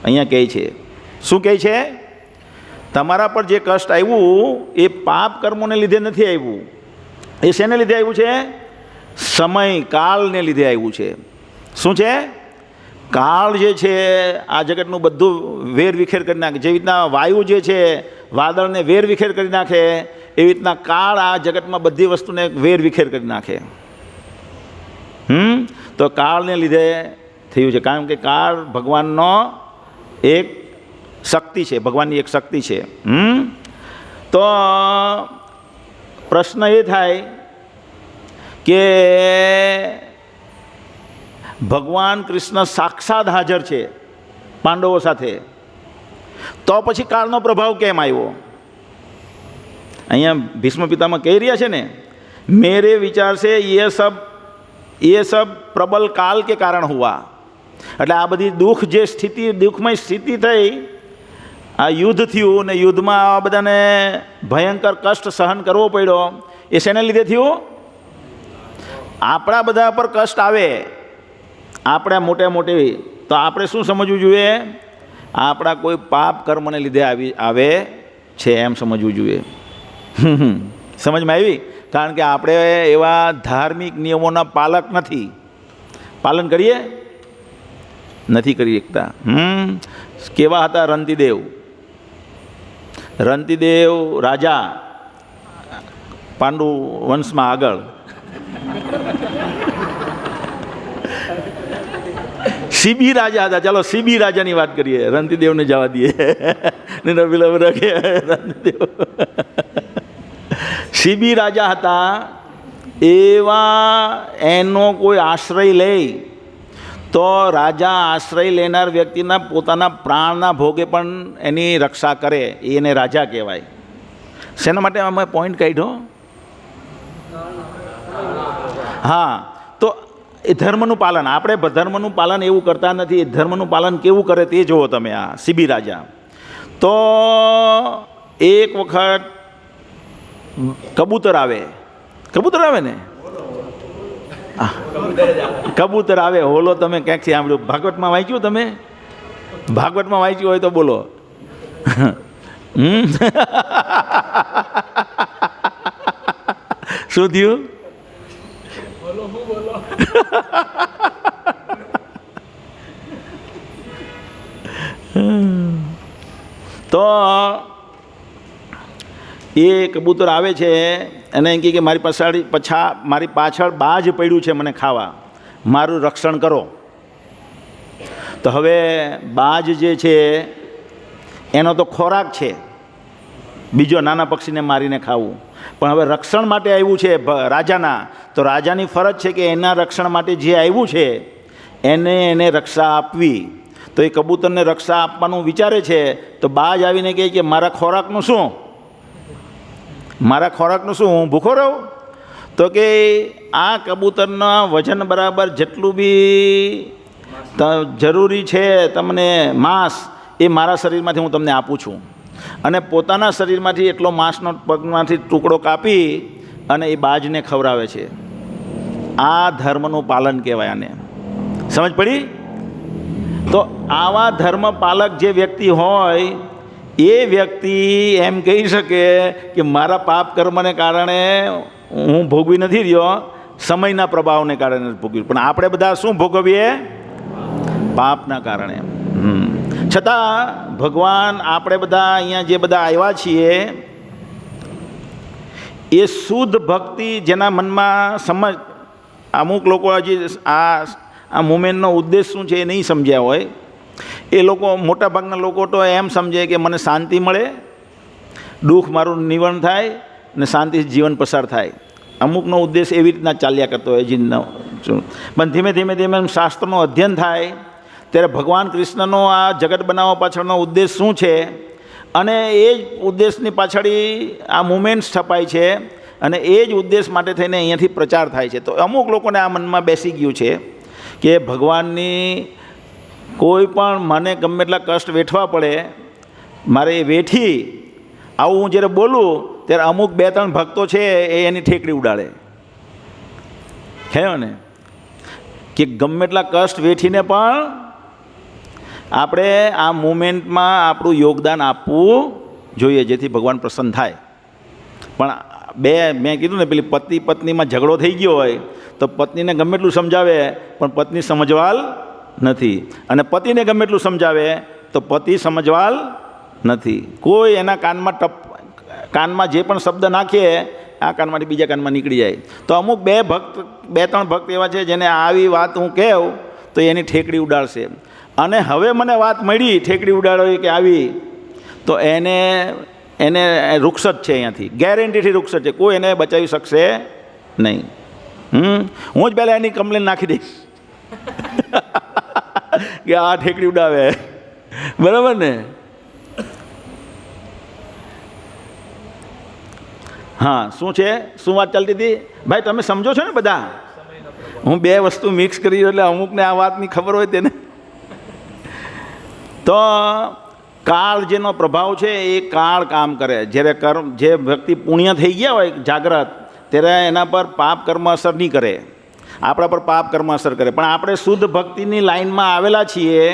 અહીંયા કહે છે, શું કહે છે? તમારા પર જે કષ્ટ આવ્યું એ પાપ કર્મોને લીધે નથી આવ્યું. એ શેને લીધે આવ્યું છે? સમય કાળને લીધે આવ્યું છે. શું છે? કાળ જે છે આ જગતનું બધું વેરવિખેર કરી નાખે. જેવી રીતના વાયુ જે છે વાદળને વેરવિખેર કરી નાખે, એવી રીતના કાળ આ જગતમાં બધી વસ્તુને વેરવિખેર કરી નાખે. તો કાળને લીધે થયું છે, કારણ કે કાળ ભગવાનનો એક શક્તિ છે, ભગવાનની એક શક્તિ છે. તો પ્રશ્ન એ થાય કે ભગવાન કૃષ્ણ સાક્ષાત હાજર છે પાંડવો સાથે, તો પછી કાળનો પ્રભાવ કેમ આવ્યો? અહીંયા ભીષ્મ પિતામહ કહી રહ્યા છે ને, મેરે વિચાર से ये सब प्रबल काल के कारण हुआ. એટલે આ બધી દુઃખમય સ્થિતિ થઈ, આ યુદ્ધ થયું ને યુદ્ધમાં આ બધાને ભયંકર કષ્ટ સહન કરવો પડ્યો, એ શેને લીધે થયું? આપણા બધા પર કષ્ટ આવે, આપણે મોટી, તો આપણે શું સમજવું જોઈએ? આપણા કોઈ પાપ કર્મને લીધે આવે છે એમ સમજવું જોઈએ. સમજમાં આવી? કારણ કે આપણે એવા ધાર્મિક નિયમોના પાલક નથી. પાલન કરીએ નથી કરી શકતા. કેવા હતા રંતિદેવ? રંતિદેવ રાજા પાંડુ વંશમાં આગળ સીબી રાજા હતા. ચાલો સીબી રાજાની વાત કરીએ, રંતિદેવને જવા દઈએ. રંતિદેવ સીબી રાજા હતા. એવા એનો કોઈ આશ્રય લે તો રાજા આશ્રય લેનાર વ્યક્તિના પોતાના પ્રાણના ભોગે પણ એની રક્ષા કરે, એને રાજા કહેવાય. શેના માટે અમે પોઈન્ટ કાઢ્યો? હા, તો એ ધર્મનું પાલન. આપણે ધર્મનું પાલન એવું કરતા નથી. એ ધર્મનું પાલન કેવું કરે તે જુઓ તમે. આ સીબી રાજા તો એક વખત કબૂતર આવે. કબૂતર આવે ને, કબૂતર આવે. હોલો તમે ક્યાંકથી સાંભળ્યું? ભાગવતમાં વાંચ્યું? તમે ભાગવતમાં વાંચ્યું હોય તો બોલો. શું થયું? તો એ કબૂતર આવે છે અને એમ કહે કે મારી પાછળ બાજ પડ્યું છે, મને ખાવા, મારું રક્ષણ કરો. તો હવે બાજ જે છે એનો તો ખોરાક છે બીજો નાના પક્ષીને મારીને ખાવું, પણ હવે રક્ષણ માટે આવ્યું છે રાજાના, તો રાજાની ફરજ છે કે એના રક્ષણ માટે જે આવ્યું છે એને રક્ષા આપવી. તો એ કબૂતરને રક્ષા આપવાનું વિચારે છે, તો બાજ આવીને કહે કે મારા ખોરાકનું શું? મારા ખોરાકનું શું? હું ભૂખો રહું? તો કે આ કબૂતરના વજન બરાબર જેટલું બી જરૂરી છે તમને માંસ, એ મારા શરીરમાંથી હું તમને આપું છું. અને પોતાના શરીરમાંથી એટલો માંસનો પગમાંથી ટુકડો કાપી અને એ બાજને ખવડાવે છે. આ ધર્મનું પાલન કહેવાય આને. સમજ પડી? તો આવા ધર્મ પાલક જે વ્યક્તિ હોય એ વ્યક્તિ એમ કહી શકે કે મારા પાપ કર્મને કારણે હું ભોગવી નથી રહ્યો, સમયના પ્રભાવને કારણે ભોગવ્યું. પણ આપણે બધા શું ભોગવીએ? પાપના કારણે. છતાં ભગવાન આપણે બધા અહીંયા જે બધા આવ્યા છીએ એ શુદ્ધ ભક્તિ જેના મનમાં સમજ, અમુક લોકો હજી આ મુમેન્ટનો ઉદ્દેશ શું છે એ નહીં સમજ્યા હોય. એ લોકો, મોટાભાગના લોકો તો એમ સમજે કે મને શાંતિ મળે, દુઃખ મારું નિવારણ થાય ને શાંતિથી જીવન પસાર થાય. અમુકનો ઉદ્દેશ એવી રીતના ચાલ્યા કરતો હોય જીવનનો. પણ ધીમે ધીમે ધીમે શાસ્ત્રનું અધ્યયન થાય ત્યારે ભગવાન કૃષ્ણનો આ જગત બનાવવા પાછળનો ઉદ્દેશ શું છે અને એ જ ઉદ્દેશની પાછળ આ મુમેન્ટ્સ છપાય છે અને એ જ ઉદ્દેશ માટે થઈને અહીંયાથી પ્રચાર થાય છે. તો અમુક લોકોને આ મનમાં બેસી ગયું છે કે ભગવાનની કોઈ પણ મને ગમે એટલા કષ્ટ વેઠવા પડે, મારે એ વેઠી આવું હું જ્યારે બોલું ત્યારે અમુક 2-3 ભક્તો છે એ એની ઠેકડી ઉડાડે. ખ્યાલ ને? કે ગમે એટલા કષ્ટ વેઠીને પણ આપણે આ મુમેન્ટમાં આપણું યોગદાન આપવું જોઈએ જેથી ભગવાન પ્રસન્ન થાય. પણ મેં કીધું ને પેલી પતિ પત્નીમાં ઝઘડો થઈ ગયો હોય તો પત્નીને ગમે એટલું સમજાવે પણ પત્ની સમજવાલ નથી, અને પતિને ગમે એટલું સમજાવે તો પતિ સમજવાલ નથી. કોઈ એના કાનમાં જે પણ શબ્દ નાખીએ આ કાનમાંથી બીજા કાનમાં નીકળી જાય. તો અમુક 2-3 ભક્ત એવા છે જેને આવી વાત હું કહું તો એની ઠેકડી ઉડાડશે. અને હવે મને વાત મળી ઠેકડી ઉડાડવી કે આવી, તો એને રૂક્ષત છે, અહીંયાથી ગેરંટીથી રૂક્ષત છે, કોઈ એને બચાવી શકશે નહીં. હું જ પહેલાં એની કમ્પ્લેન નાખી દઈશ કે આ ઠેકડી ઉડાવે. બરાબર ને? હા, શું છે? શું વાત ચાલતી હતી ભાઈ? તમે સમજો છો ને બધા? હું 2 વસ્તુ મિક્સ કરી એટલે અમુકને આ વાતની ખબર હોય તેને. તો કાળ જેનો પ્રભાવ છે એ કાળ કામ કરે. જ્યારે જે વ્યક્તિ પુણ્ય થઈ ગયા હોય જાગ્રત, ત્યારે એના પર પાપ કર્મ અસર નહીં કરે, આપણા પર પાપ કર્મ અસર કરે. પણ આપણે શુદ્ધ ભક્તિની લાઈનમાં આવેલા છીએ,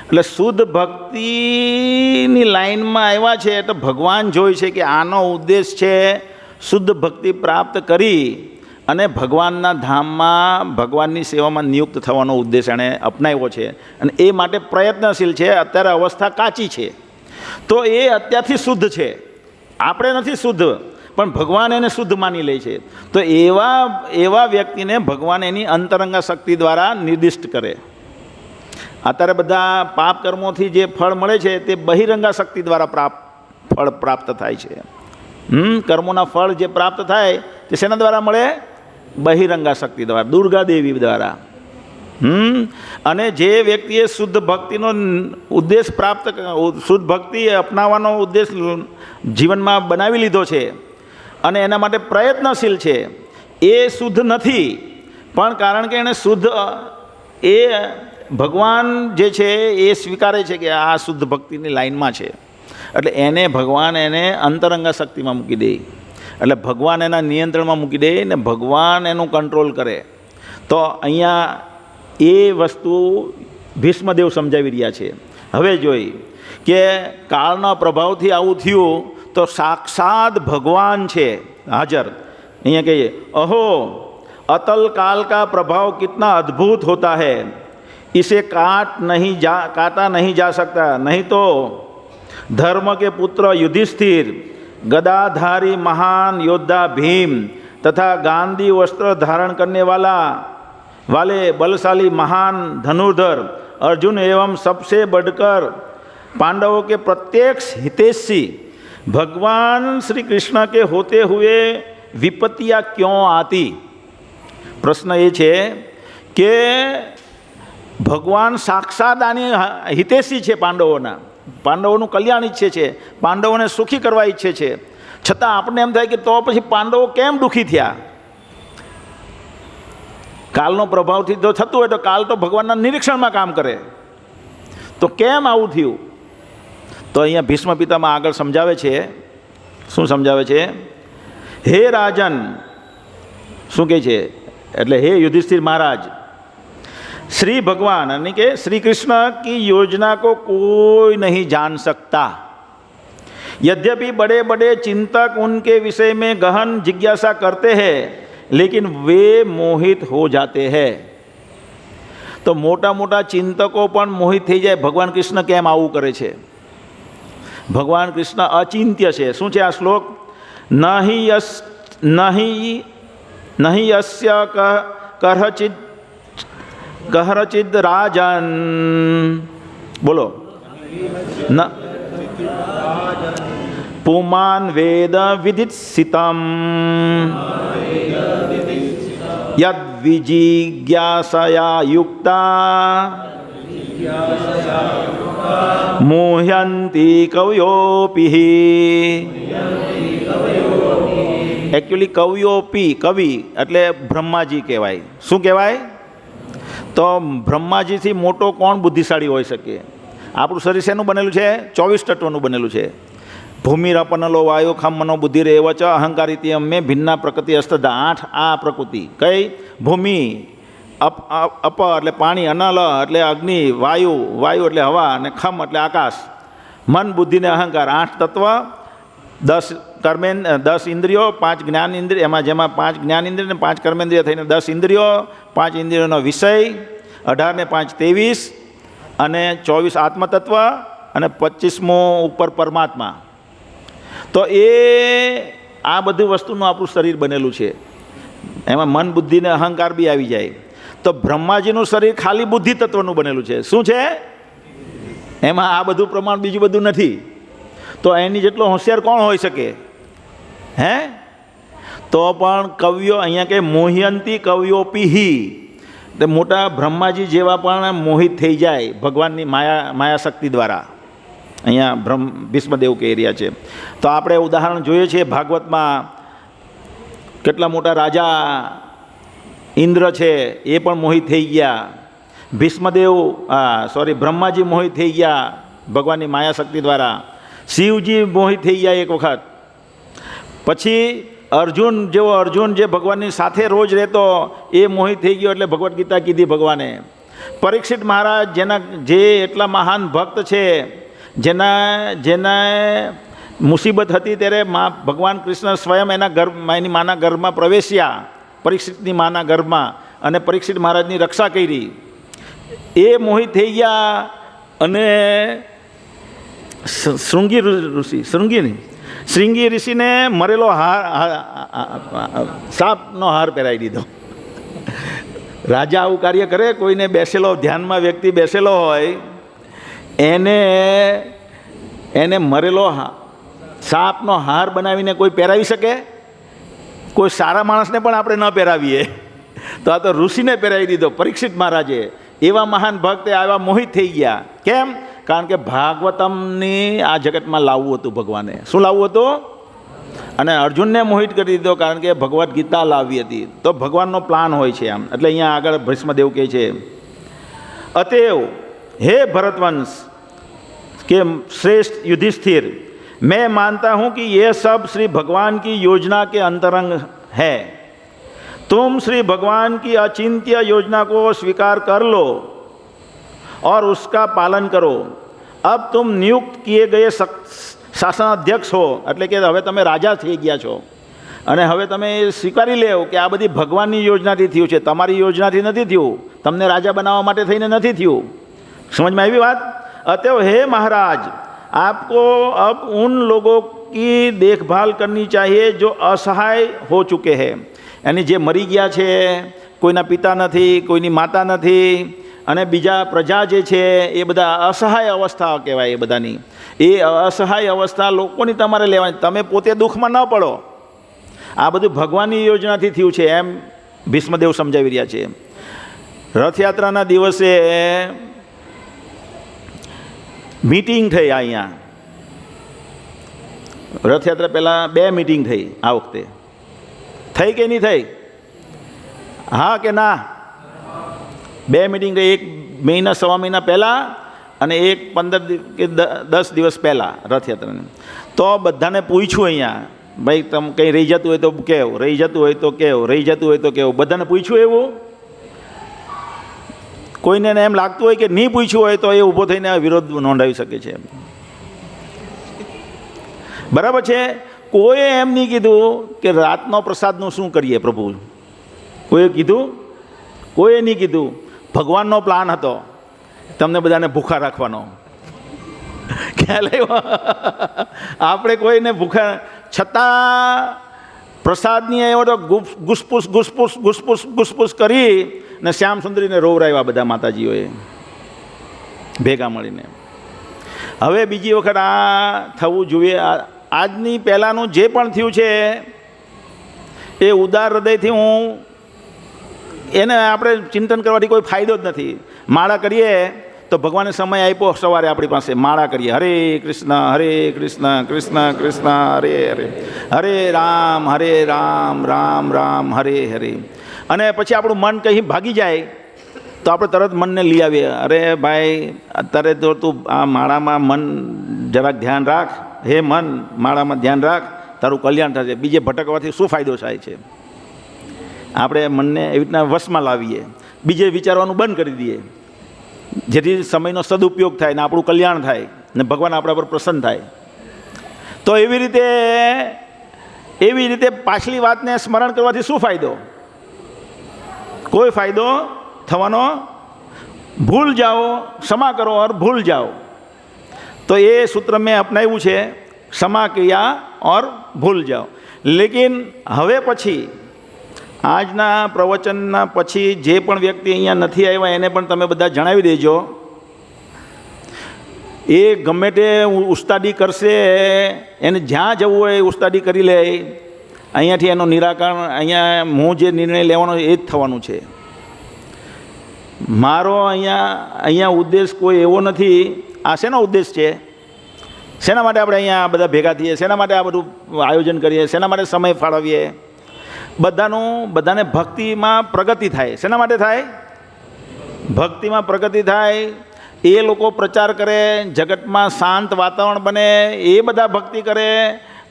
એટલે શુદ્ધ ભક્તિની લાઈનમાં આવ્યા છે તો ભગવાન જોઈ છે કે આનો ઉદ્દેશ છે શુદ્ધ ભક્તિ પ્રાપ્ત કરી અને ભગવાનના ધામમાં ભગવાનની સેવામાં નિયુક્ત થવાનો ઉદ્દેશ એણે અપનાવ્યો છે અને એ માટે પ્રયત્નશીલ છે. અત્યારે અવસ્થા કાચી છે તો એ અત્યારથી શુદ્ધ છે, આપણે નથી શુદ્ધ, પણ ભગવાન એને શુદ્ધ માની લે છે. તો એવા વ્યક્તિને ભગવાન એની અંતરંગા શક્તિ દ્વારા નિર્દિષ્ટ કરે. અત્યારે બધા પાપ કર્મોથી જે ફળ મળે છે તે બહિરંગા શક્તિ દ્વારા ફળ પ્રાપ્ત થાય છે. કર્મોના ફળ જે પ્રાપ્ત થાય તે શેના દ્વારા મળે? બહિરંગા શક્તિ દ્વારા, દુર્ગા દેવી દ્વારા. અને જે વ્યક્તિએ શુદ્ધ ભક્તિનો ઉદ્દેશ શુદ્ધ ભક્તિ અપનાવવાનો ઉદ્દેશ જીવનમાં બનાવી લીધો છે અને એના માટે પ્રયત્નશીલ છે, એ શુદ્ધ નથી. પણ કારણ કે એને શુદ્ધ એ ભગવાન જે છે એ સ્વીકારે છે કે આ શુદ્ધ ભક્તિની લાઈનમાં છે, એટલે એને ભગવાન એને અંતરંગા શક્તિમાં મૂકી દે, એટલે ભગવાન એના નિયંત્રણમાં મૂકી દે ને ભગવાન એનું કંટ્રોલ કરે. તો અહીંયા એ વસ્તુ ભીષ્મદેવ સમજાવી રહ્યા છે. હવે જોઈ કે કાળના પ્રભાવથી આવું થયું તો સાક્ષાત ભગવાન છે હાજર. અહીંયા કહીએ અહો અતલ કાલ કા પ્રભાવ કિतना अद्भुत होता है, इसे काटा नहीं जा सकता. नहीं तो धर्म के पुत्र युधिष्ठिर, गदाधारी महान योद्धा भीम तथा गांधी वस्त्र धारण करने वाले बलशाली महान धनुर्धर अर्जुन एवं सबसे बढ़कर पांडवों के प्रत्यक्ष हितैषी भगवान श्री कृष्ण के होते हुए विपत्तियाँ क्यों आती? प्रश्न ये છે કે ભગવાન સાક્ષાત આની હિતેશી છે, પાંડવોનું કલ્યાણ ઈચ્છે છે, પાંડવોને સુખી કરવા ઈચ્છે છે, છતાં આપણને એમ થાય કે તો પછી પાંડવો કેમ દુઃખી થયા? કાલનો પ્રભાવથી જો થતું હોય તો કાલ તો ભગવાનના નિરીક્ષણમાં કામ કરે, તો કેમ આવું થયું? તો અહીંયા ભીષ્મ પિતામહ આગળ સમજાવે છે. શું સમજાવે છે? હે રાજન, શું કહે છે? એટલે હે युधिष्ठिर महाराज, श्री भगवान यानी कि श्री कृष्ण की योजना को कोई नहीं जान सकता. यद्यपि बड़े बड़े चिंतक उनके विषय में गहन जिज्ञासा करते हैं, लेकिन वे मोहित हो जाते हैं. तो मोटा मोटा चिंतकों पण मोहित થઈ જાય. ભગવાન કૃષ્ણ કેમ આવું કરે છે? ભગવાન કૃષ્ણ અચિંત્ય છે. શું છે આ શ્લોક? નહીં યસ્ય કહરચિદ રાજન, બોલો, પુમાન વેદ વિદિત્સિતમ યદ વિજિજ્ઞાસયા યુક્તા મોહ્યંતિ કવયોપિ. એકચ્યુઅલી કવયોપી, કવિ એટલે બ્રહ્માજી કહેવાય. શું કહેવાય? તો બ્રહ્માજીથી મોટો કોણ બુદ્ધિશાળી હોઈ શકે? આપણું શરીર શેનું બનેલું છે? 24 તત્વોનું બનેલું છે. ભૂમિરપનલો વાયુ ખમ મનો બુદ્ધિ રેવ ચ અહંકારિતી અમે ભિન્ના પ્રકૃતિ અસ્તધા. 8 આ પ્રકૃતિ કઈ? ભૂમિ, અપ એટલે પાણી, અનલ એટલે અગ્નિ, વાયુ એટલે હવા, અને ખમ એટલે આકાશ, મન બુદ્ધિ ને અહંકાર. 8 તત્વ, 10 ઇન્દ્રિયો, 5 જ્ઞાન ઇન્દ્રિય, જેમાં 5 જ્ઞાન ઇન્દ્રિય ને 5 કર્મેન્દ્રિય થઈને 10 ઇન્દ્રિયો, 5 ઇન્દ્રિયોનો વિષય, 18 ને 5 23, અને 24 આત્મતત્વ, અને 25મો ઉપર પરમાત્મા. તો એ આ બધી વસ્તુનું આપણું શરીર બનેલું છે. એમાં મન બુદ્ધિ ને અહંકાર બી આવી જાય. તો બ્રહ્માજીનું શરીર ખાલી બુદ્ધિ તત્વનું બનેલું છે. શું છે? એમાં આ બધું પ્રમાણ બીજું બધું નથી. તો એની જેટલો હોશિયાર કોણ હોઈ શકે? હે? તો પણ કવિઓ અહીંયા કે મોહ્યંતી કવિયોપી, તે મોટા બ્રહ્માજી જેવા પણ મોહિત થઈ જાય ભગવાનની માયા શક્તિ દ્વારા. અહીંયા ભીષ્મદેવ કહી રહ્યા છે. તો આપણે ઉદાહરણ જોઈએ છીએ ભાગવતમાં, કેટલા મોટા રાજા ઇન્દ્ર છે એ પણ મોહિત થઈ ગયા. બ્રહ્માજી મોહિત થઈ ગયા ભગવાનની માયા શક્તિ દ્વારા. શિવજી મોહિત થઈ ગયા એક વખત. પછી અર્જુન જે ભગવાનની સાથે રોજ રહેતો એ મોહિત થઈ ગયો, એટલે ભગવદ્ ગીતા કીધી ભગવાને. પરીક્ષિત મહારાજ જે એટલા મહાન ભક્ત છે, જેના મુસીબત હતી ત્યારે ભગવાન કૃષ્ણ સ્વયં એની માના ગર્ભમાં પ્રવેશ્યા, પરીક્ષિતની માના ગર્ભમાં, અને પરીક્ષિત મહારાજની રક્ષા કરી. એ મોહિત થઈ ગયા અને શૃંગી ઋષિને મરેલો સાપનો હાર પહેરાવી દીધો. રાજા આવું કાર્ય કરે? કોઈને બેસેલો ધ્યાનમાં વ્યક્તિ બેસેલો હોય એને મરેલો સાપનો હાર બનાવીને કોઈ પહેરાવી શકે? કોઈ સારા માણસને પણ આપણે ન પહેરાવીએ, તો આ તો ઋષિને પહેરાવી દીધો પરીક્ષિત મહારાજે. એવા મહાન ભક્ત આવા મોહિત થઈ ગયા. કેમ? કારણ કે ભાગવતમની આ જગતમાં લાવવું હતું ભગવાને. શું લાવવું હતું? અને અર્જુનને મોહિત કરી દીધો કારણ કે ભગવદ્ ગીતા લાવી હતી. તો ભગવાનનો પ્લાન હોય છે આમ. એટલે અહીંયા આગળ ભીષ્મદેવ કહે છે, અતએવ હે ભરતવંશ के श्रेष्ठ युधिष्ठिर, मैं मानता हूँ कि ये सब श्री भगवान की योजना के अंतरंग है. तुम श्री भगवान की अचिंत्य योजना को स्वीकार कर लो और उसका पालन करो. अब तुम नियुक्त किए गए શાસન અધ્યક્ષ હો, એટલે કે હવે તમે રાજા થઈ ગયા છો અને હવે તમે સ્વીકારી લેવો કે આ બધી ભગવાનની યોજનાથી થયું છે, તમારી યોજનાથી નથી થયું, તમને રાજા બનાવવા માટે થઈને નથી થયું. સમજમાં આવી વાત? अतएव हे महाराज, आपको अब उन लोगों की देखभाल करनी चाहिए जो असहाय हो चुके हैं. यानी जे मरी गया છે, કોઈના પિતા નથી, કોઈની માતા નથી, અને બીજા પ્રજા જે છે એ બધા અસહાય અવસ્થા કહેવાય. એ બધાની એ અસહાય અવસ્થા લોકોની તમારે લેવાની. તમે પોતે દુઃખમાં ન પડો. આ બધું ભગવાનની યોજનાથી થયું છે એમ ભીષ્મદેવ સમજાવી રહ્યા છે. રથયાત્રાના દિવસે મીટિંગ થઈ અહીંયા. રથયાત્રા પહેલાં 2 મીટિંગ થઈ. આ વખતે થઈ કે નહીં થઈ? હા કે ના? 2 મીટિંગ થઈ. 1 મહિના 1.25 મહિના પહેલાં અને 15 કે 10 દિવસ પહેલાં રથયાત્રાને. તો બધાને પૂછ્યું અહીંયા, ભાઈ તમે કંઈ રહી જતું હોય તો કહેવું, રહી જતું હોય તો કહેવું, રહી જતું હોય તો કહેવું. બધાને પૂછ્યું એવું? કોઈને એમ લાગતું હોય કે નહીં પૂછ્યું હોય તો એ ઊભો થઈને વિરોધ નોંધાવી શકે છે. બરાબર છે? કોઈએ એમ નહીં કીધું કે રાતનો પ્રસાદનું શું કરીએ પ્રભુ? કોઈએ કીધું? કોઈએ નહીં કીધું. ભગવાનનો પ્લાન હતો તમને બધાને ભૂખા રાખવાનો. ખ્યાલ આવ્યો? આપણે કોઈને ભૂખા, છતાં પ્રસાદની આવ્યો તો ઘુસપુસ ઘુસપુસ ઘુસપુસ ઘુસપુસ કરી ને શ્યામ સુંદરીને રોવરાવ્યા બધા માતાજીઓએ ભેગા મળીને. હવે બીજી વખત આ થવું જોઈએ. આજની પહેલાંનું જે પણ થયું છે એ ઉદાર હૃદયથી હું એને આપણે ચિંતન કરવાથી કોઈ ફાયદો જ નથી. માળા કરીએ તો ભગવાને સમય આપ્યો સવારે આપણી પાસે, માળા કરીએ હરે કૃષ્ણ કૃષ્ણ કૃષ્ણ હરે હરે, હરે રામ રામ રામ હરે હરે. અને પછી આપણું મન કંઈ ભાગી જાય તો આપણે તરત મનને લઈ આવીએ, અરે ભાઈ અત્યારે તો તું આ માળામાં મન જરાક ધ્યાન રાખ, હે મન માળામાં ધ્યાન રાખ, તારું કલ્યાણ થશે. બીજે ભટકવાથી શું ફાયદો થાય છે? આપણે મનને એવી રીતના વશમાં લાવીએ, બીજે વિચારવાનું બંધ કરી દઈએ, જેથી સમયનો સદુપયોગ થાય ને આપણું કલ્યાણ થાય ને ભગવાન આપણા પર પ્રસન્ન થાય. તો એવી રીતે પાછલી વાતને સ્મરણ કરવાથી શું ફાયદો? કોઈ ફાયદો થવાનો? ભૂલ જાઓ ક્ષમા કરો और ભૂલ જાઓ. તો એ સૂત્ર મેં અપનાવ્યું છે, ક્ષમા કિયા और ભૂલ જાઓ. લેકિન હવે પછી આજના પ્રવચનના પછી જે પણ વ્યક્તિ અહીંયા નથી આવ્યા એને પણ તમે બધા જણાવી દેજો. એ ગમે તે ઉસ્તાદી કરશે, એને જ્યાં જવું હોય ઉસ્તાદી કરી લે. અહીંયાથી એનું નિરાકરણ, અહીંયા હું જે નિર્ણય લેવાનો એ જ થવાનું છે. મારો અહીંયા ઉદ્દેશ કોઈ એવો નથી. આ શેનો ઉદ્દેશ છે? શેના માટે આપણે અહીંયા બધા ભેગા થઈએ? શેના માટે આ બધું આયોજન કરીએ? શેના માટે સમય ફાળવીએ? બધાને ભક્તિમાં પ્રગતિ થાય. શેના માટે થાય? ભક્તિમાં પ્રગતિ થાય. એ લોકો પ્રચાર કરે, જગતમાં શાંત વાતાવરણ બને, એ બધા ભક્તિ કરે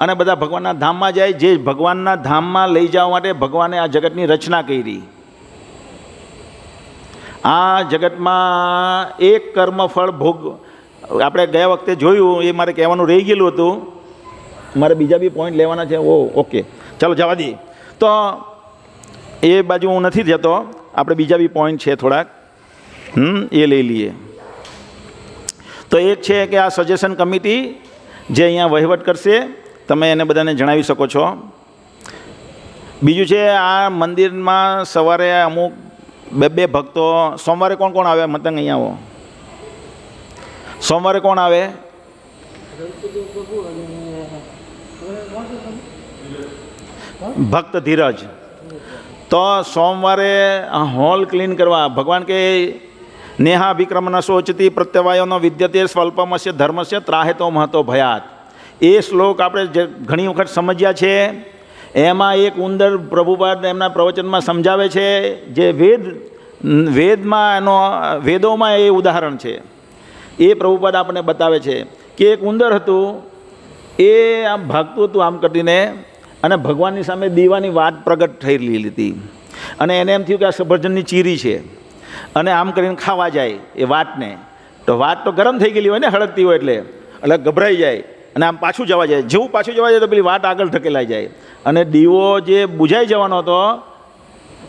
અને બધા ભગવાનના ધામમાં જાય. જે ભગવાનના ધામમાં લઈ જવા માટે ભગવાને આ જગતની રચના કરી. આ જગતમાં એક કર્મફળ ભોગ આપણે ગયા વખતે જોયું, એ મારે કહેવાનું રહી ગયેલું હતું મારે બીજા બી પોઈન્ટ લેવાના છે. ઓકે, ચાલો જવા દઈએ. તો એ બાજુ હું નથી જતો, આપણે બીજા બી પોઈન્ટ છે થોડાક, એ લઈ લઈએ. તો એક છે કે આ સજેશન કમિટી જે અહીંયા વહીવટ કરશે, તમે એને બધાને જણાવી શકો છો. બીજું છે આ મંદિરમાં સવારે અમુક બે ભક્તો, સોમવારે કોણ કોણ આવે? મતંગ અહીંયા આવો. સોમવારે કોણ આવે? ભક્ત ધીરજ. તો સોમવારે હોલ ક્લીન કરવા. ભગવાન કે નેહા વિક્રમન શોચતી પ્રત્યવાયોનો વિદ્યતે સ્વલ્પમસ્ય ધર્મસ્ય ત્રાહેતો મહતો ભયાત. એ શ્લોક આપણે જે ઘણી વખત સમજ્યા છે. એમાં એક ઉંદર પ્રભુપાદ એમના પ્રવચનમાં સમજાવે છે, જે વેદમાં એનો વેદોમાં એ ઉદાહરણ છે. એ પ્રભુપાદ આપણને બતાવે છે કે એક ઉંદર હતું, એ આમ ભાગતું હતું આમ કરીને, અને ભગવાનની સામે દીવાની વાત પ્રગટ થયેલી હતી, અને એને એમ થયું કે આ સફરજનની ચીરી છે, અને આમ કરીને ખાવા જાય એ વાતને. તો વાત તો ગરમ થઈ ગયેલી હોય ને, હળગતી હોય, એટલે ગભરાઈ જાય અને આમ પાછું જવા જાય. જેવું પાછું જવા જાય તો પેલી વાત આગળ ઢકેલાઈ જાય, અને દીવો જે બુઝાઈ જવાનો હતો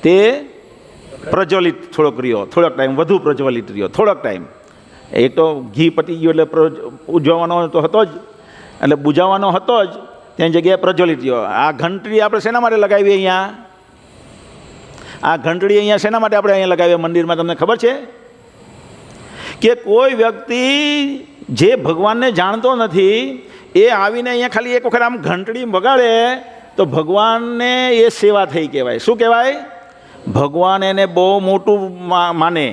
તે પ્રજ્વલિત થોડોક રહ્યો, થોડોક ટાઈમ વધુ પ્રજ્વલિત રહ્યો, થોડોક ટાઈમ. એક તો ઘી પતી ગયું એટલે ઉજવવાનો તો હતો જ, એટલે બુઝાવવાનો હતો જ, તેની જગ્યાએ પ્રજ્વલિત રહ્યો. આ ઘંટડી આપણે શેના માટે લગાવીએ અહીંયા? આ ઘંટડી અહીંયા શેના માટે આપણે અહીંયા લગાવીએ મંદિરમાં? તમને ખબર છે કે કોઈ વ્યક્તિ જે ભગવાનને જાણતો નથી એ આવીને અહીંયા ખાલી એક વખત આમ ઘંટડી વગાડે તો ભગવાનને એ સેવા થઈ કહેવાય. શું કહેવાય? ભગવાન એને બહુ મોટું માને,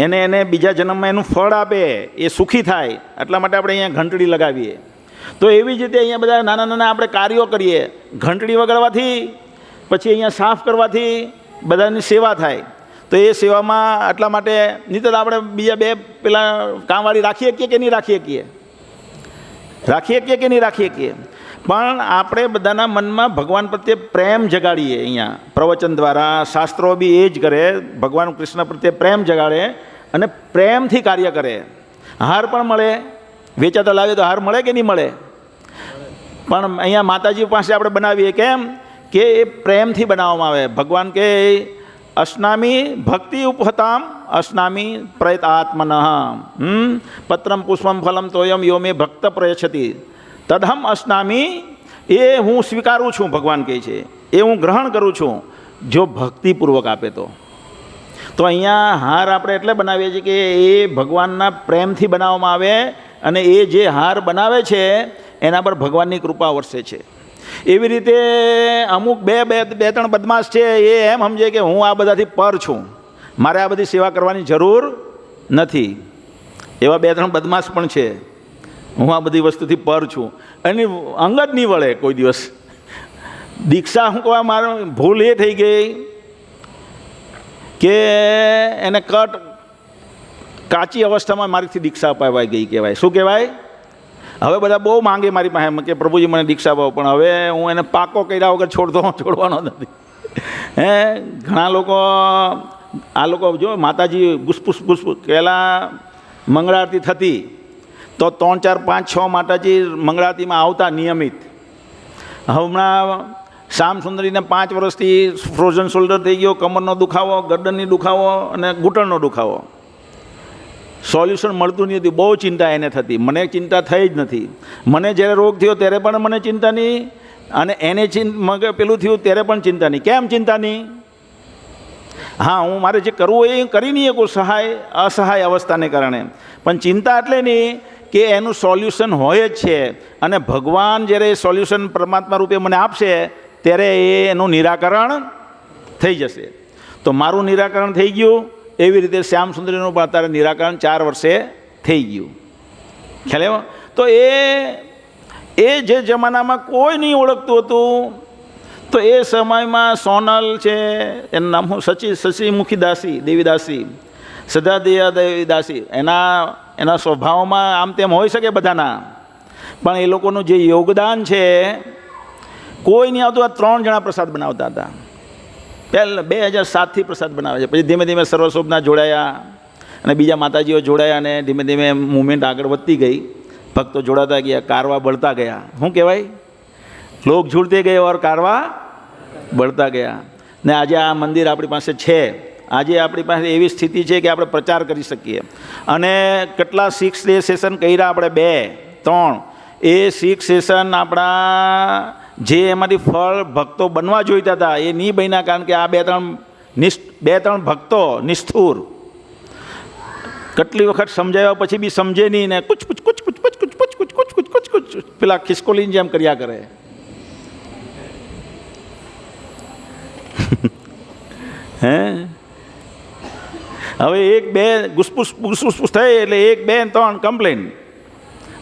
એને બીજા જન્મમાં એનું ફળ આપે, એ સુખી થાય. એટલા માટે આપણે અહીંયા ઘંટડી લગાવીએ. તો એવી જ રીતે અહીંયા બધા નાના નાના આપણે કાર્યો કરીએ. ઘંટડી વગાડવાથી, પછી અહીંયા સાફ કરવાથી બધાની સેવા થાય. તો એ સેવામાં એટલા માટે નહીં તો આપણે બીજા બે પેલા કામવાળી રાખીએ કે નહીં રાખીએ શકીએ? રાખીએ કે નહીં રાખીએ શકીએ? પણ આપણે બધાના મનમાં ભગવાન પ્રત્યે પ્રેમ જગાડીએ. અહીંયા પ્રવચન દ્વારા શાસ્ત્રો બી એ જ કરે, ભગવાન કૃષ્ણ પ્રત્યે પ્રેમ જગાડે અને પ્રેમથી કાર્ય કરે. હાર પણ મળે, વેચાતા લાવીએ તો હાર મળે કે નહીં મળે? પણ અહીંયા માતાજી પાસે આપણે બનાવીએ. કેમ કે એ પ્રેમથી બનાવવામાં આવે. ભગવાન કે અસ્નામી ભક્તિ ઉપહતામ અસ્નામી પ્રયતાત્મનઃ પત્રમ પુષ્પમ ફલમ તોયમ યો મે ભક્ત પ્રયચ્છતિ તદહમ અસ્નામી. એ હું સ્વીકારું છું, ભગવાન કહે છે, એ હું ગ્રહણ કરું છું જો ભક્તિપૂર્વક આપે તો. તો અહીંયા હાર આપણે એટલે બનાવીએ છીએ કે એ ભગવાનના પ્રેમથી બનાવવામાં આવે, અને એ જે હાર બનાવે છે એના પર ભગવાનની કૃપા વરસે છે. એવી રીતે અમુક બે ત્રણ બદમાશ છે, એ એમ સમજે કે હું આ બધાથી પર છું, મારે આ બધી સેવા કરવાની જરૂર નથી. એવા બે ત્રણ બદમાશ પણ છે, હું આ બધી વસ્તુથી પર છું. એની અંગત નહીં વળે કોઈ દિવસ. દીક્ષા શું કહેવાય, મારો ભૂલ એ થઈ ગઈ કે એને કાચી અવસ્થામાં મારીથી દીક્ષા અપાવાઈ ગઈ કહેવાય. શું કહેવાય? હવે બધા બહુ માંગે મારી પાસે કે પ્રભુજી મને દીક્ષા અપાવો, પણ હવે હું એને પાકો કર્યા વગર છોડવાનો નથી. ઘણા લોકો આ લોકો જો માતાજી ગુસપુસ પહેલાં મંગળા આરતી થતી તો 3, 4, 5, 6 માતાજી મંગળા આરતીમાં આવતા નિયમિત. હમણાં શ્યામ સુંદરીને 5 વર્ષથી ફ્રોઝન શોલ્ડર થઈ ગયો, કમરનો દુખાવો, ગરદનની દુખાવો અને ઘૂંટણનો દુખાવો. સોલ્યુશન મળતું નહીં હતું, બહુ ચિંતા એને થતી. મને ચિંતા થઈ જ નથી. મને જ્યારે રોગ થયો ત્યારે પણ મને ચિંતા નહીં, અને એને પેલું થયું ત્યારે પણ ચિંતા નહીં. કેમ ચિંતા નહીં? હા, હું મારે જે કરવું એ કરી નહીં શકું અસહાય અવસ્થાને કારણે, પણ ચિંતા એટલે નહીં કે એનું સોલ્યુશન હોય જ છે, અને ભગવાન જ્યારે એ સોલ્યુશન પરમાત્મા રૂપે મને આપશે ત્યારે એનું નિરાકરણ થઈ જશે. તો મારું નિરાકરણ થઈ ગયું, એવી રીતે શ્યામ સુંદરીનું પણ અત્યારે નિરાકરણ 4 વર્ષે થઈ ગયું. ખ્યાલ આવ્યો? તો એ જે જમાનામાં કોઈ નહીં ઓળખતું હતું, તો એ સમયમાં સોનલ છે, એનું નામ હું શશીમુખી દાસી, દેવીદાસી, સદાદિયા દેવીદાસી, એના સ્વભાવમાં આમ તેમ હોઈ શકે બધાના, પણ એ લોકોનું જે યોગદાન છે કોઈ નહીં આવતું. આ 3 જણા પ્રસાદ બનાવતા હતા. પહેલાં 2007થી પ્રસાદ બનાવે છે. પછી ધીમે ધીમે સર્વશોભના જોડાયા, અને બીજા માતાજીઓ જોડાયા, અને ધીમે ધીમે મુવમેન્ટ આગળ વધતી ગઈ. ભક્તો જોડાતા ગયા, કારવા બળતા ગયા. શું કહેવાય? लोग झूलते गए और कारवा बढ़ता गया. ને આજે આ મંદિર આપણી પાસે છે. આજે આપણી પાસે એવી સ્થિતિ છે કે આપણે પ્રચાર કરી શકીએ. અને કેટલા 6 ડે સેશન કર્યા આપણે, 2-3. એ 6 સેશન આપણા જે એમાંથી ફળ ભક્તો બનવા જોઈતા હતા એ નહીં બન્યા, કારણ કે આ 2-3 ભક્તો નિષ્ઠુર કેટલી વખત સમજાવ્યા પછી બી સમજે નહીં ને કુછ કુછ કુછ કુછ કુછ કુછ કુછ કુછ કુછ કુછ કુછ કુછ પેલા ખિસકોલીને જેમ કર્યા કરે. હે હવે 1-2 ગુસપુસ ગુસપુસ થાય એટલે 1-2-3 કમ્પ્લેન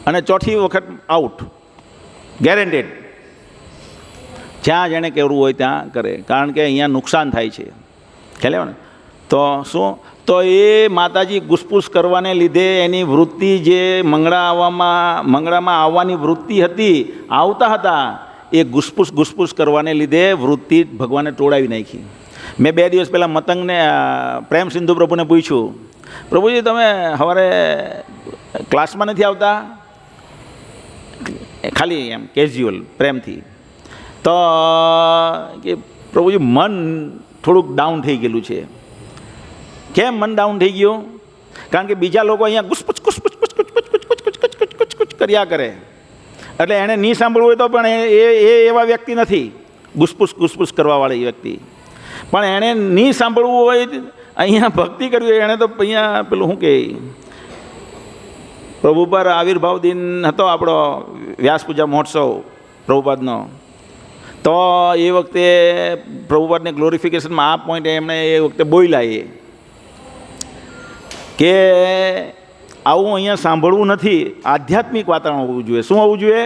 અને ચોથી વખત આઉટ ગેરંટેડ. જ્યાં જેણે કરવું હોય ત્યાં કરે, કારણ કે અહીંયા નુકસાન થાય છે. ખ્યાલ આવ્યો ને? તો શું, તો એ માતાજી ગુસપુસ કરવાને લીધે એની વૃત્તિ જે મંગળામાં આવવાની વૃત્તિ હતી, આવતા હતા, એ ગુસપુસ કરવાને લીધે વૃત્તિ ભગવાને તોડાવી નાખી. મેં 2 દિવસ પહેલાં મતંગને પ્રેમ સિંધુ પ્રભુને પૂછ્યું, પ્રભુજી તમે સવારે ક્લાસમાં નથી આવતા? ખાલી એમ કેઝ્યુઅલ પ્રેમથી. તો કે પ્રભુજી મન થોડુંક ડાઉન થઈ ગયેલું છે. કેમ મન ડાઉન થઈ ગયું? કારણ કે બીજા લોકો અહીંયા ગુસપુચ ગુસપુચ ગુસપુચ ગુસપુચ ગુસપુચ ગુસપુચ ગુસપુચ કર્યા કરે, એટલે એણે નહીં સાંભળવું હોય તો પણ એ એવા વ્યક્તિ નથી ગુસપુસ કરવાવાળી વ્યક્તિ. પણ એણે નહીં સાંભળવું હોય, અહીંયા ભક્તિ કરવી હોય, એણે તો અહીંયા પેલું શું કહે, પ્રભુ પર આવિર્ભાવ દિન હતો આપણો વ્યાસ પૂજા મહોત્સવ પ્રભુપાદનો, તો એ વખતે પ્રભુપાદને ગ્લોરિફિકેશનમાં આ પોઈન્ટ એમણે એ વખતે બોલ્યા કે આવું અહીંયા સાંભળવું નથી, આધ્યાત્મિક વાતાવરણ હોવું જોઈએ. શું હોવું જોઈએ?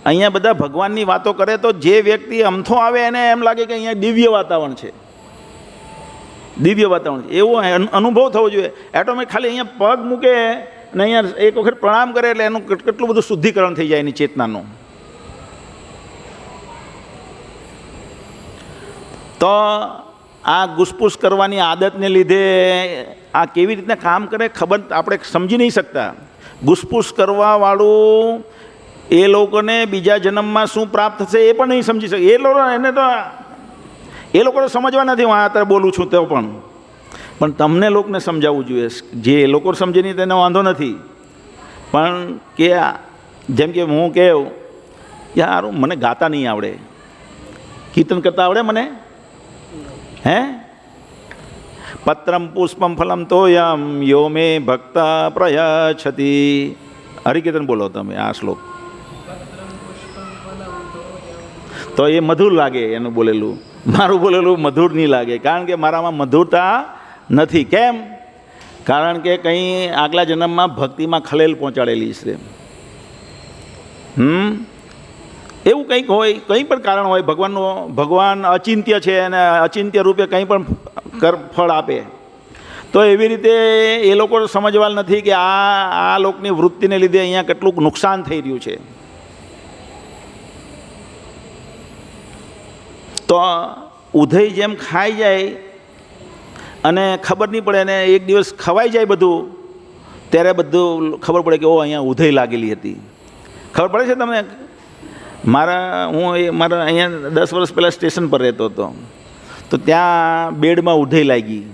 અહીંયા બધા ભગવાનની વાતો કરે તો જે વ્યક્તિ અમથો આવે એને એમ લાગે કે અહીંયા દિવ્ય વાતાવરણ છે, દિવ્ય વાતાવરણ છે, એવો અનુભવ થવો જોઈએ. એટોમેટિક ખાલી અહીંયા પગ મૂકે અને અહીંયા એક વખત પ્રણામ કરે એટલે એનું કેટલું બધું શુદ્ધિકરણ થઈ જાય એની ચેતનાનું. તો આ ગુસપુસ કરવાની આદતને લીધે આ કેવી રીતના કામ કરે ખબર આપણે સમજી નહીં શકતા. ગુસપુસ કરવાવાળું એ લોકોને બીજા જન્મમાં શું પ્રાપ્ત થશે એ પણ નહીં સમજી શકે. એ લોકોને સમજવા નથી, હું અત્યારે બોલું છું તો પણ તમને લોકોને સમજાવવું જોઈએ. જે એ લોકો સમજે નહીં તેને વાંધો નથી, પણ કે જેમ કે હું કહું યાર મને ગાતા નહીં આવડે, કીર્તન કરતા આવડે મને, હે પત્રમ પુષ્પમ ફલમ તોયમ યો મે ભક્તા પ્રયચ્છતિ. હરિકીર્તન બોલો તમે આ શ્લોક, તો એ મધુર લાગે એનું બોલેલું. મારું બોલેલું મધુર નહીં લાગે, કારણ કે મારામાં મધુરતા નથી. કેમ? કારણ કે કંઈ આગલા જન્મમાં ભક્તિમાં ખલેલ પહોંચાડેલી છે. એવું કંઈક હોય, કંઈ પણ કારણ હોય. ભગવાન અચિંત્ય છે અને અચિંત્ય રૂપે કંઈ પણ ફળ આપે. તો એવી રીતે એ લોકો સમજવા નથી કે આ લોકની વૃત્તિને લીધે અહીંયા કેટલુંક નુકસાન થઈ રહ્યું છે. તો ઉધઈ જેમ ખાઈ જાય અને ખબર નહીં પડે, અને એક દિવસ ખવાઈ જાય બધું, ત્યારે બધું ખબર પડે કે ઓ અહીંયા ઉધઈ લાગેલી હતી. ખબર પડે છે તમને? હું અહીંયા 10 વર્ષ પહેલાં સ્ટેશન પર રહેતો હતો, તો ત્યાં બેડમાં ઉધઈ લાગી.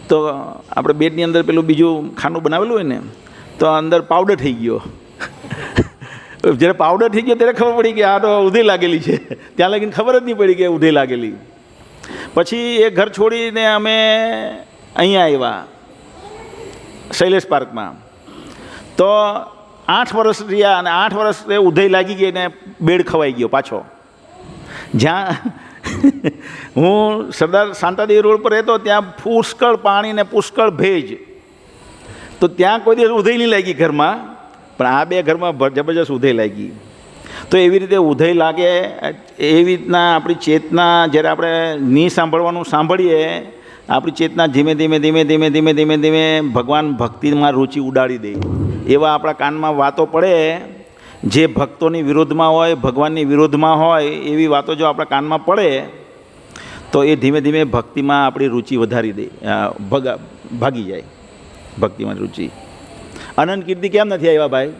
તો આપણે બેડની અંદર પેલું બીજું ખાનું બનાવેલું હોય ને, તો અંદર પાવડર થઈ ગયો. જ્યારે પાવડર થઈ ગયો ત્યારે ખબર પડી કે આ તો ઉધઈ લાગેલી છે. ત્યાં લગીને ખબર જ નહીં પડી કે ઉધઈ લાગેલી. પછી એ ઘર છોડીને અમે અહીંયા આવ્યા શૈલેષ પાર્કમાં. તો 8 વર્ષ રહ્યા અને 8 વર્ષ ઉધઈ લાગી ગઈ ને બેડ ખવાઈ ગયો પાછો. જ્યાં હું સરદાર શાંતાદેવી રોડ પર રહેતો ત્યાં પુષ્કળ પાણી ને પુષ્કળ ભેજ, તો ત્યાં કોઈ દિવસ ઉધઈ નહીં લાગી ઘરમાં, પણ આ 2 ઘરમાં જબરજસ્ત ઉધઈ લાગી. તો એવી રીતે ઉધઈ લાગે, એવી રીતના આપણી ચેતના જ્યારે આપણે નહીં સાંભળવાનું સાંભળીએ, આપણી ચેતના ધીમે ધીમે ધીમે ધીમે ધીમે ધીમે ધીમે ભગવાન ભક્તિમાં રુચિ ઉડાડી દે. એવા આપણા કાનમાં વાતો પડે જે ભક્તોની વિરોધમાં હોય, ભગવાનની વિરોધમાં હોય, એવી વાતો જો આપણા કાનમાં પડે તો એ ધીમે ધીમે ભક્તિમાં આપણી રુચિ વધારી દે, ભાગી જાય ભક્તિમાં રુચિ. અનંત કીર્તિ કેમ નથી આવ્યા ભાઈ?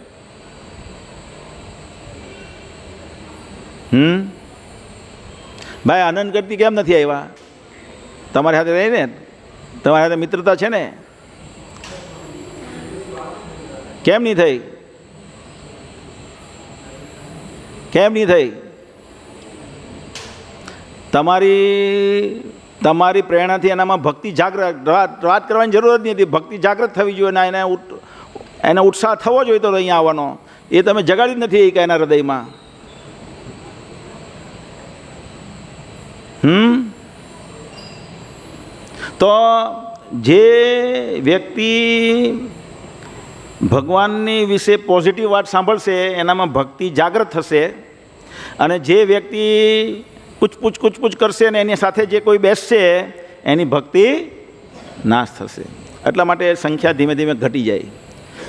ભાઈ આનંદ કરતી કેમ નથી આવ્યા? તમારી સાથે રહી ને, તમારી સાથે મિત્રતા છે ને, કેમ નહીં થઈ? કેમ નહીં થઈ? તમારી પ્રેરણાથી એનામાં ભક્તિ જાગૃત, વાત કરવાની જરૂર જ નથી, ભક્તિ જાગૃત થવી જોઈએ ને એને ઉત્સાહ થવો જોઈએ તો અહીંયા આવવાનો. એ તમે જગાડી જ નથી એ એના હૃદયમાં. તો જે વ્યક્તિ ભગવાનની વિશે પોઝિટિવ વાત સાંભળશે એનામાં ભક્તિ જાગૃત થશે, અને જે વ્યક્તિ કૂચપૂચ કરશે ને એની સાથે જે કોઈ બેસશે એની ભક્તિ નાશ થશે. એટલા માટે સંખ્યા ધીમે ધીમે ઘટી જાય.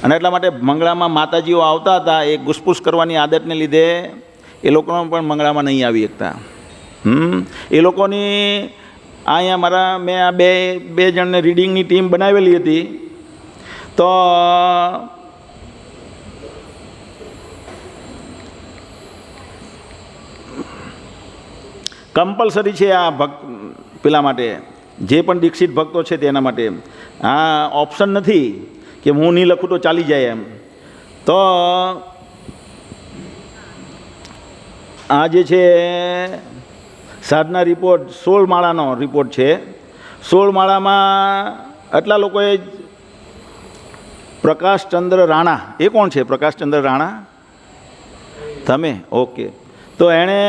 અને એટલા માટે મંગળામાં માતાજીઓ આવતા હતા, એ ઘૂસપૂસ કરવાની આદતને લીધે એ લોકોનો પણ મંગળામાં નહીં આવી શકતા. એ લોકોની અહીંયા મેં આ બે જણને રીડિંગની ટીમ બનાવેલી હતી. તો કમ્પલસરી છે આ પેલા માટે, જે પણ દીક્ષિત ભક્તો છે તેના માટે આ ઓપ્શન નથી કે હું નહીં લખું તો ચાલી જાય એમ. તો આ જે છે સાધના રિપોર્ટ 16 માળાનો રિપોર્ટ છે. 16 માળામાં આટલા લોકોએ પ્રકાશચંદ્ર રાણા, એ કોણ છે પ્રકાશચંદ્ર રાણા? તમે? ઓકે. તો એણે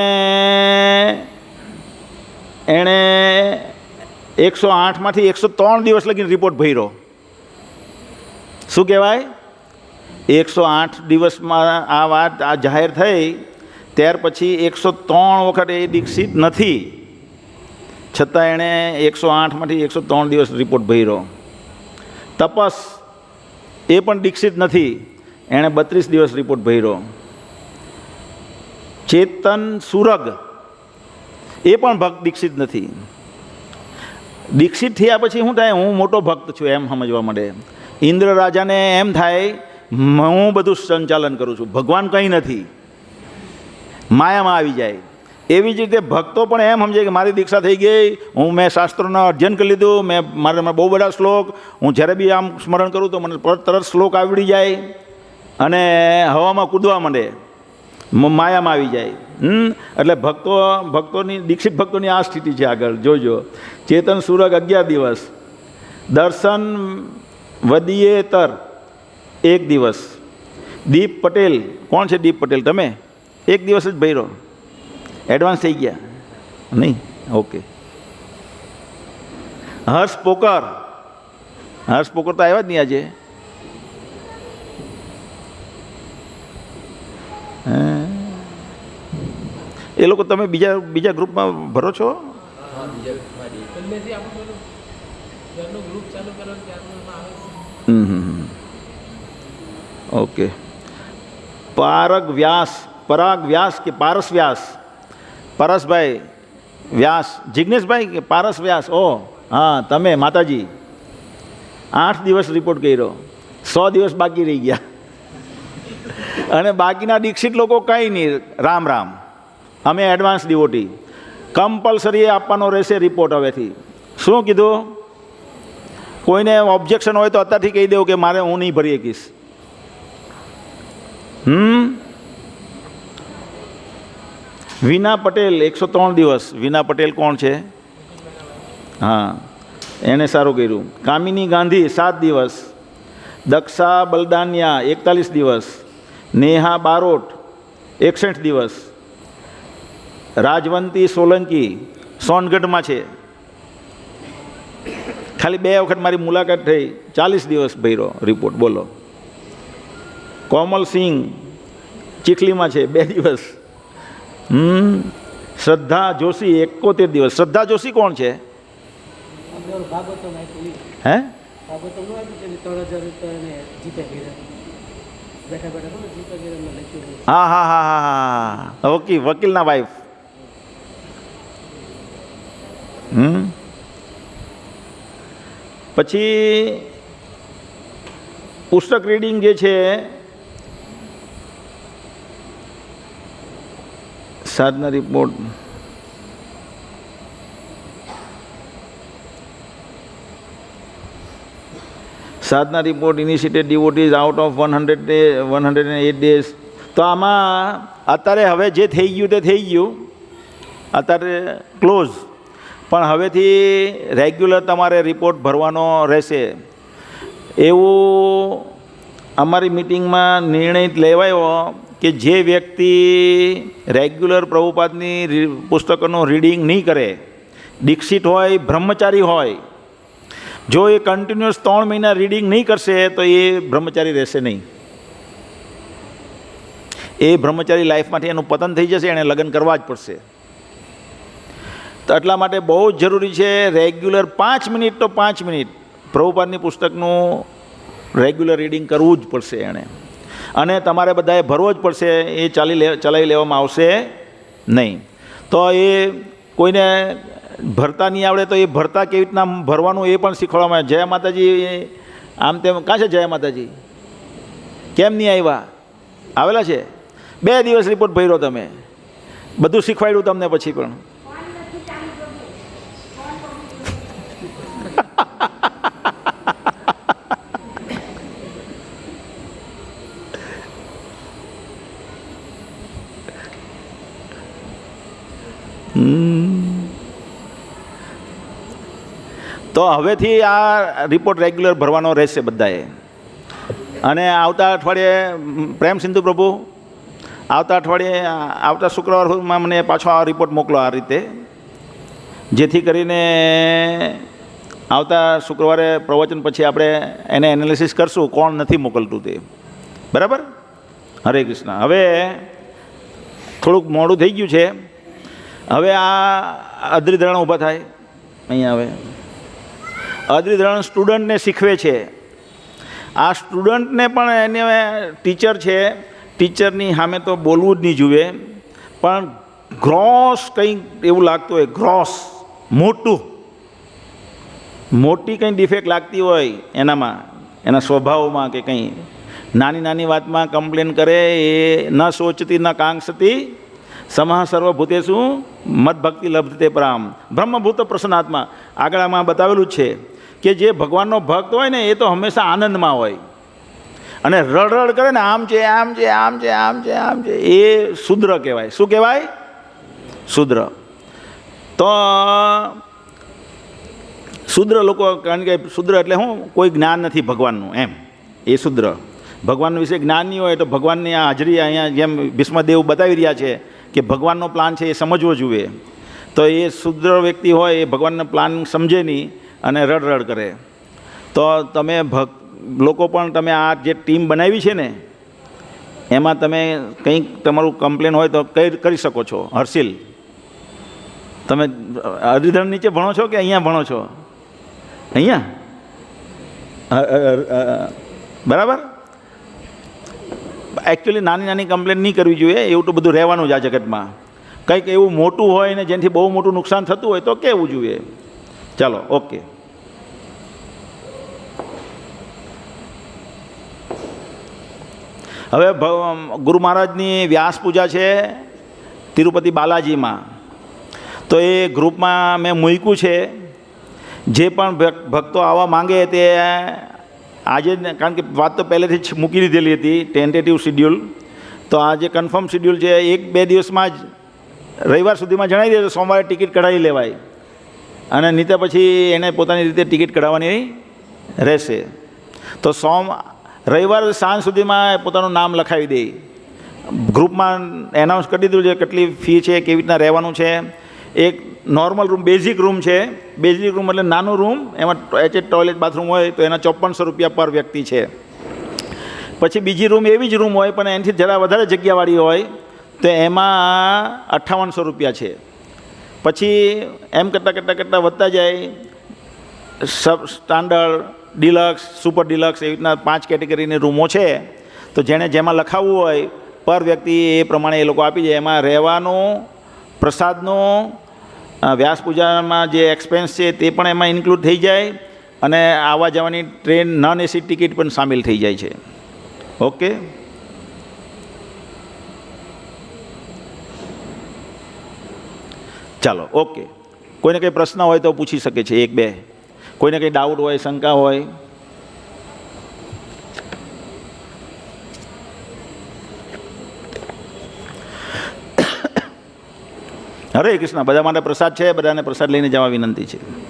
108માંથી 103 દિવસ લગીને રિપોર્ટ ભર્યો. શું કહેવાય? 108 દિવસમાં આ વાત આ જાહેર થઈ, ત્યાર પછી 103 વખત એ દીક્ષિત નથી, છતાં એણે 108માંથી 103 દિવસ રિપોર્ટ ભર્યો. તપસ, એ પણ દીક્ષિત નથી, એણે 32 દિવસ રિપોર્ટ ભર્યો. ચેતન સુરગ, એ પણ ભક્ત દીક્ષિત નથી. દીક્ષિત થયા પછી શું થાય? હું મોટો ભક્ત છું એમ સમજવા માંડે. ઇન્દ્ર રાજાને એમ થાય હું બધું સંચાલન કરું છું, ભગવાન કંઈ નથી, માયામાં આવી જાય. એવી જ રીતે ભક્તો પણ એમ સમજે કે મારી દીક્ષા થઈ ગઈ, મેં શાસ્ત્રોનો અધ્યયન કરી લીધું, મારા બહુ બધા શ્લોક, હું જ્યારે બી આમ સ્મરણ કરું તો મને તરત શ્લોક આવડી જાય અને હવામાં કૂદવા માંડે, માયામાં આવી જાય. એટલે ભક્તોની દીક્ષિત ભક્તોની આ સ્થિતિ છે. આગળ જોજો. ચેતન સુરગ 11 દિવસ, દર્શન વદિયેતર 1 દિવસ, દીપ પટેલ, કોણ છે દીપ પટેલ? તમે 1 દિવસ જ ભર્યો, એડવાન્સ થઈ ગયા નહીં? ઓકે. હર્ષ પોકર તો આવ્યા જ નહીં આજે. એ લોકો તમે બીજા ગ્રુપમાં ભરો છો? ઓકે. પરાગ વ્યાસ કે પારસ વ્યાસ? પરસભાઈ વ્યાસ, જિગ્નેશભાઈ કે પારસ વ્યાસ? ઓ હા, તમે માતાજી 8 દિવસ રિપોર્ટ કર્યો, 100 દિવસ બાકી રહી ગયા. અને બાકીના દીક્ષિત લોકો કંઈ નહીં, રામ રામ, અમે એડવાન્સ ડિવોટી. કમ્પલસરી આપવાનો રહેશે રિપોર્ટ હવેથી. શું કીધું? કોઈને ઓબ્જેક્શન હોય તો અત્યારથી કહી દેવું કે મારે હું નહીં ભરી શકીશ. વિના પટેલ 103 દિવસ. વિના પટેલ કોણ છે? હા, એણે સારું કર્યું. કામિની ગાંધી 7 દિવસ, દક્ષા બલદાનિયા 41 દિવસ, નેહા બારોટ 61 દિવસ, રાજવંતી સોલંકી સોનગઢમાં છે, ખાલી 2 વખત મારી મુલાકાત થઈ, 40 દિવસ ભર્યો રિપોર્ટ. બોલો. કોમલ સિંહ ચીખલીમાં છે, 2 દિવસ. શ્રદ્ધા જોશી 71 દિવસ. શ્રદ્ધા જોશી કોણ છે? હે? હા, ઓકે, વકીલના વાઈફ. પછી પુસ્તક રીડિંગ જે છે Sadhana report Sadhana report initiated devotees out of 108 days. તો આમાં અત્યારે હવે જે થઈ ગયું તે થઈ ગયું, અત્યારે ક્લોઝ. પણ હવેથી રેગ્યુલર તમારે રિપોર્ટ ભરવાનો રહેશે એવું અમારી મિટિંગમાં નિર્ણય લેવાયો કે જે વ્યક્તિ રેગ્યુલર પ્રભુપાદની પુસ્તકોનું રીડિંગ નહીં કરે, દીક્ષિત હોય, બ્રહ્મચારી હોય, જો એ કન્ટિન્યુઅસ 3 મહિના રીડિંગ નહીં કરશે તો એ બ્રહ્મચારી રહેશે નહીં. એ બ્રહ્મચારી લાઈફમાંથી એનું પતન થઈ જશે, એણે લગ્ન કરવા જ પડશે. તો એટલા માટે બહુ જ જરૂરી છે રેગ્યુલર 5 મિનિટ તો 5 મિનિટ પ્રભુપાદની પુસ્તકનું રેગ્યુલર રીડિંગ કરવું જ પડશે એણે. અને તમારે બધાએ ભરવો જ પડશે, એ ચલાવી લેવામાં આવશે નહીં. તો એ કોઈને ભરતા નહીં આવડે તો એ ભરતા કેવી રીતના ભરવાનું એ પણ શીખવાડવામાં આવે. જય માતાજી, આમ તેમ કાં છે જય માતાજી? કેમ નહીં આવ્યા? આવેલા છે? 2 દિવસ રિપોર્ટ ભર્યો તમે, બધું શીખવાડ્યું તમને પછી પણ. તો હવેથી આ રિપોર્ટ રેગ્યુલર ભરવાનો રહેશે બધાએ. અને આવતા અઠવાડિયે પ્રેમ સિંધુ પ્રભુ, આવતા અઠવાડિયે આવતા શુક્રવારમાં મને પાછો આ રિપોર્ટ મોકલો આ રીતે, જેથી કરીને આવતા શુક્રવારે પ્રવચન પછી આપણે એને એનાલિસિસ કરશું કોણ નથી મોકલતું તે. બરાબર? હરે કૃષ્ણ. હવે થોડુંક મોડું થઈ ગયું છે. હવે આ અદ્રિધરણ ઊભા થાય અહીંયા. હવે અદ્રિધરણ સ્ટુડન્ટને શીખવે છે. આ સ્ટુડન્ટને પણ એને ટીચર છે, ટીચરની સામે તો બોલવું જ નહીં જુએ, પણ ગ્રોસ કંઈ એવું લાગતું હોય, ગ્રોસ મોટી કંઈ ડિફેક્ટ લાગતી હોય એનામાં, એના સ્વભાવમાં કે કંઈ નાની નાની વાતમાં કમ્પ્લેન કરે, એ ન સોચતી ન કાંક્ષતી સમઃ સર્વભૂતેષુ મદભક્તિ લબ્ધતે પરામ બ્રહ્મભૂત પ્રસન્નાત્મા. આગળ આમાં બતાવેલું જ છે કે જે ભગવાનનો ભક્ત હોય ને એ તો હંમેશા આનંદમાં હોય, અને રડ કરે ને આમ છે આમ છે આમ છે આમ છે આમ છે, એ શુદ્ર કહેવાય. શું કહેવાય? શુદ્ર. તો શુદ્ર લોકો, કારણ કે શુદ્ર એટલે શું? કોઈ જ્ઞાન નથી ભગવાનનું, એમ એ શુદ્ર. ભગવાન વિશે જ્ઞાન નહીં હોય તો ભગવાનની આ હાજરી અહીંયા જેમ ભીષ્મદેવ બતાવી રહ્યા છે કે ભગવાનનો પ્લાન છે એ સમજવો જોઈએ. તો એ શુદ્ર વ્યક્તિ હોય એ ભગવાનનો પ્લાન સમજે નહીં અને રડ કરે. તો તમે લોકો પણ તમે આ જે ટીમ બનાવી છે ને એમાં તમે કંઈક તમારું કમ્પ્લેન હોય તો કરી શકો છો. હર્ષિલ, તમે અદ્રિધરણ નીચે ભણો છો કે અહીંયા ભણો છો? અહીંયા? બરાબર. એકચ્યુઅલી નાની નાની કમ્પ્લેન નહીં કરવી જોઈએ, એવું તો બધું રહેવાનું જ આ જગતમાં. કંઈક એવું મોટું હોય ને જેનાથી બહુ મોટું નુકસાન થતું હોય તો કહેવું જોઈએ. ચાલો, ઓકે. હવે ગુરુ મહારાજની વ્યાસ પૂજા છે તિરુપતિ બાલાજીમાં. તો એ ગ્રુપમાં મેં મૂક્યું છે. જે પણ ભક્તો આવવા માંગે તે આજે, કારણ કે વાત તો પહેલેથી જ મૂકી દીધેલી હતી ટેન્ટેટિવ શિડ્યુલ, તો આ જે કન્ફર્મ શિડ્યુલ છે 1-2 દિવસમાં જ રવિવાર સુધીમાં જણાવી દે તો સોમવારે ટિકિટ કઢાવી લેવાય, અને નહીં તો પછી એને પોતાની રીતે ટિકિટ કઢાવવાની રહેશે. તો રવિવાર સાંજ સુધીમાં પોતાનું નામ લખાવી દે. ગ્રુપમાં એનાઉન્સ કરી દીધું છે કેટલી ફી છે, કેવી રીતના રહેવાનું છે. એક નોર્મલ રૂમ, બેઝિક રૂમ છે. બેઝિક રૂમ એટલે નાનું રૂમ, એમાં એટેચ ટોયલેટ બાથરૂમ હોય તો એના 5400 રૂપિયા પર વ્યક્તિ છે. પછી બીજી રૂમ એવી જ રૂમ હોય પણ એનાથી જરા વધારે જગ્યાવાળી હોય તો એમાં 5800 રૂપિયા છે. પછી એમ કરતાં વધતા જાય. સ્ટાન્ડર્ડ, ડિલક્સ, સુપર ડિલક્સ એવી રીતના 5 કેટેગરીની રૂમો છે. તો જેણે જેમાં લખાવવું હોય પર વ્યક્તિ એ પ્રમાણે એ લોકો આપી જાય. એમાં રહેવાનું, પ્રસાદનું, વ્યાસ પૂજામાં જે એક્સપેન્સ છે તે પણ એમાં ઇન્ક્લુડ થઈ જાય, અને આવવા જવાની ટ્રેન નોન એસી ટિકિટ પણ સામેલ થઈ જાય છે. ઓકે. ચાલો ઓકે. કોઈને કંઈ પ્રશ્ન હોય તો પૂછી શકે છે, એક બે. કોઈને કંઈ ડાઉટ હોય, શંકા હોય? હરે કૃષ્ણ. બધા માટે પ્રસાદ છે, બધાને પ્રસાદ લઈને જવા વિનંતી છે.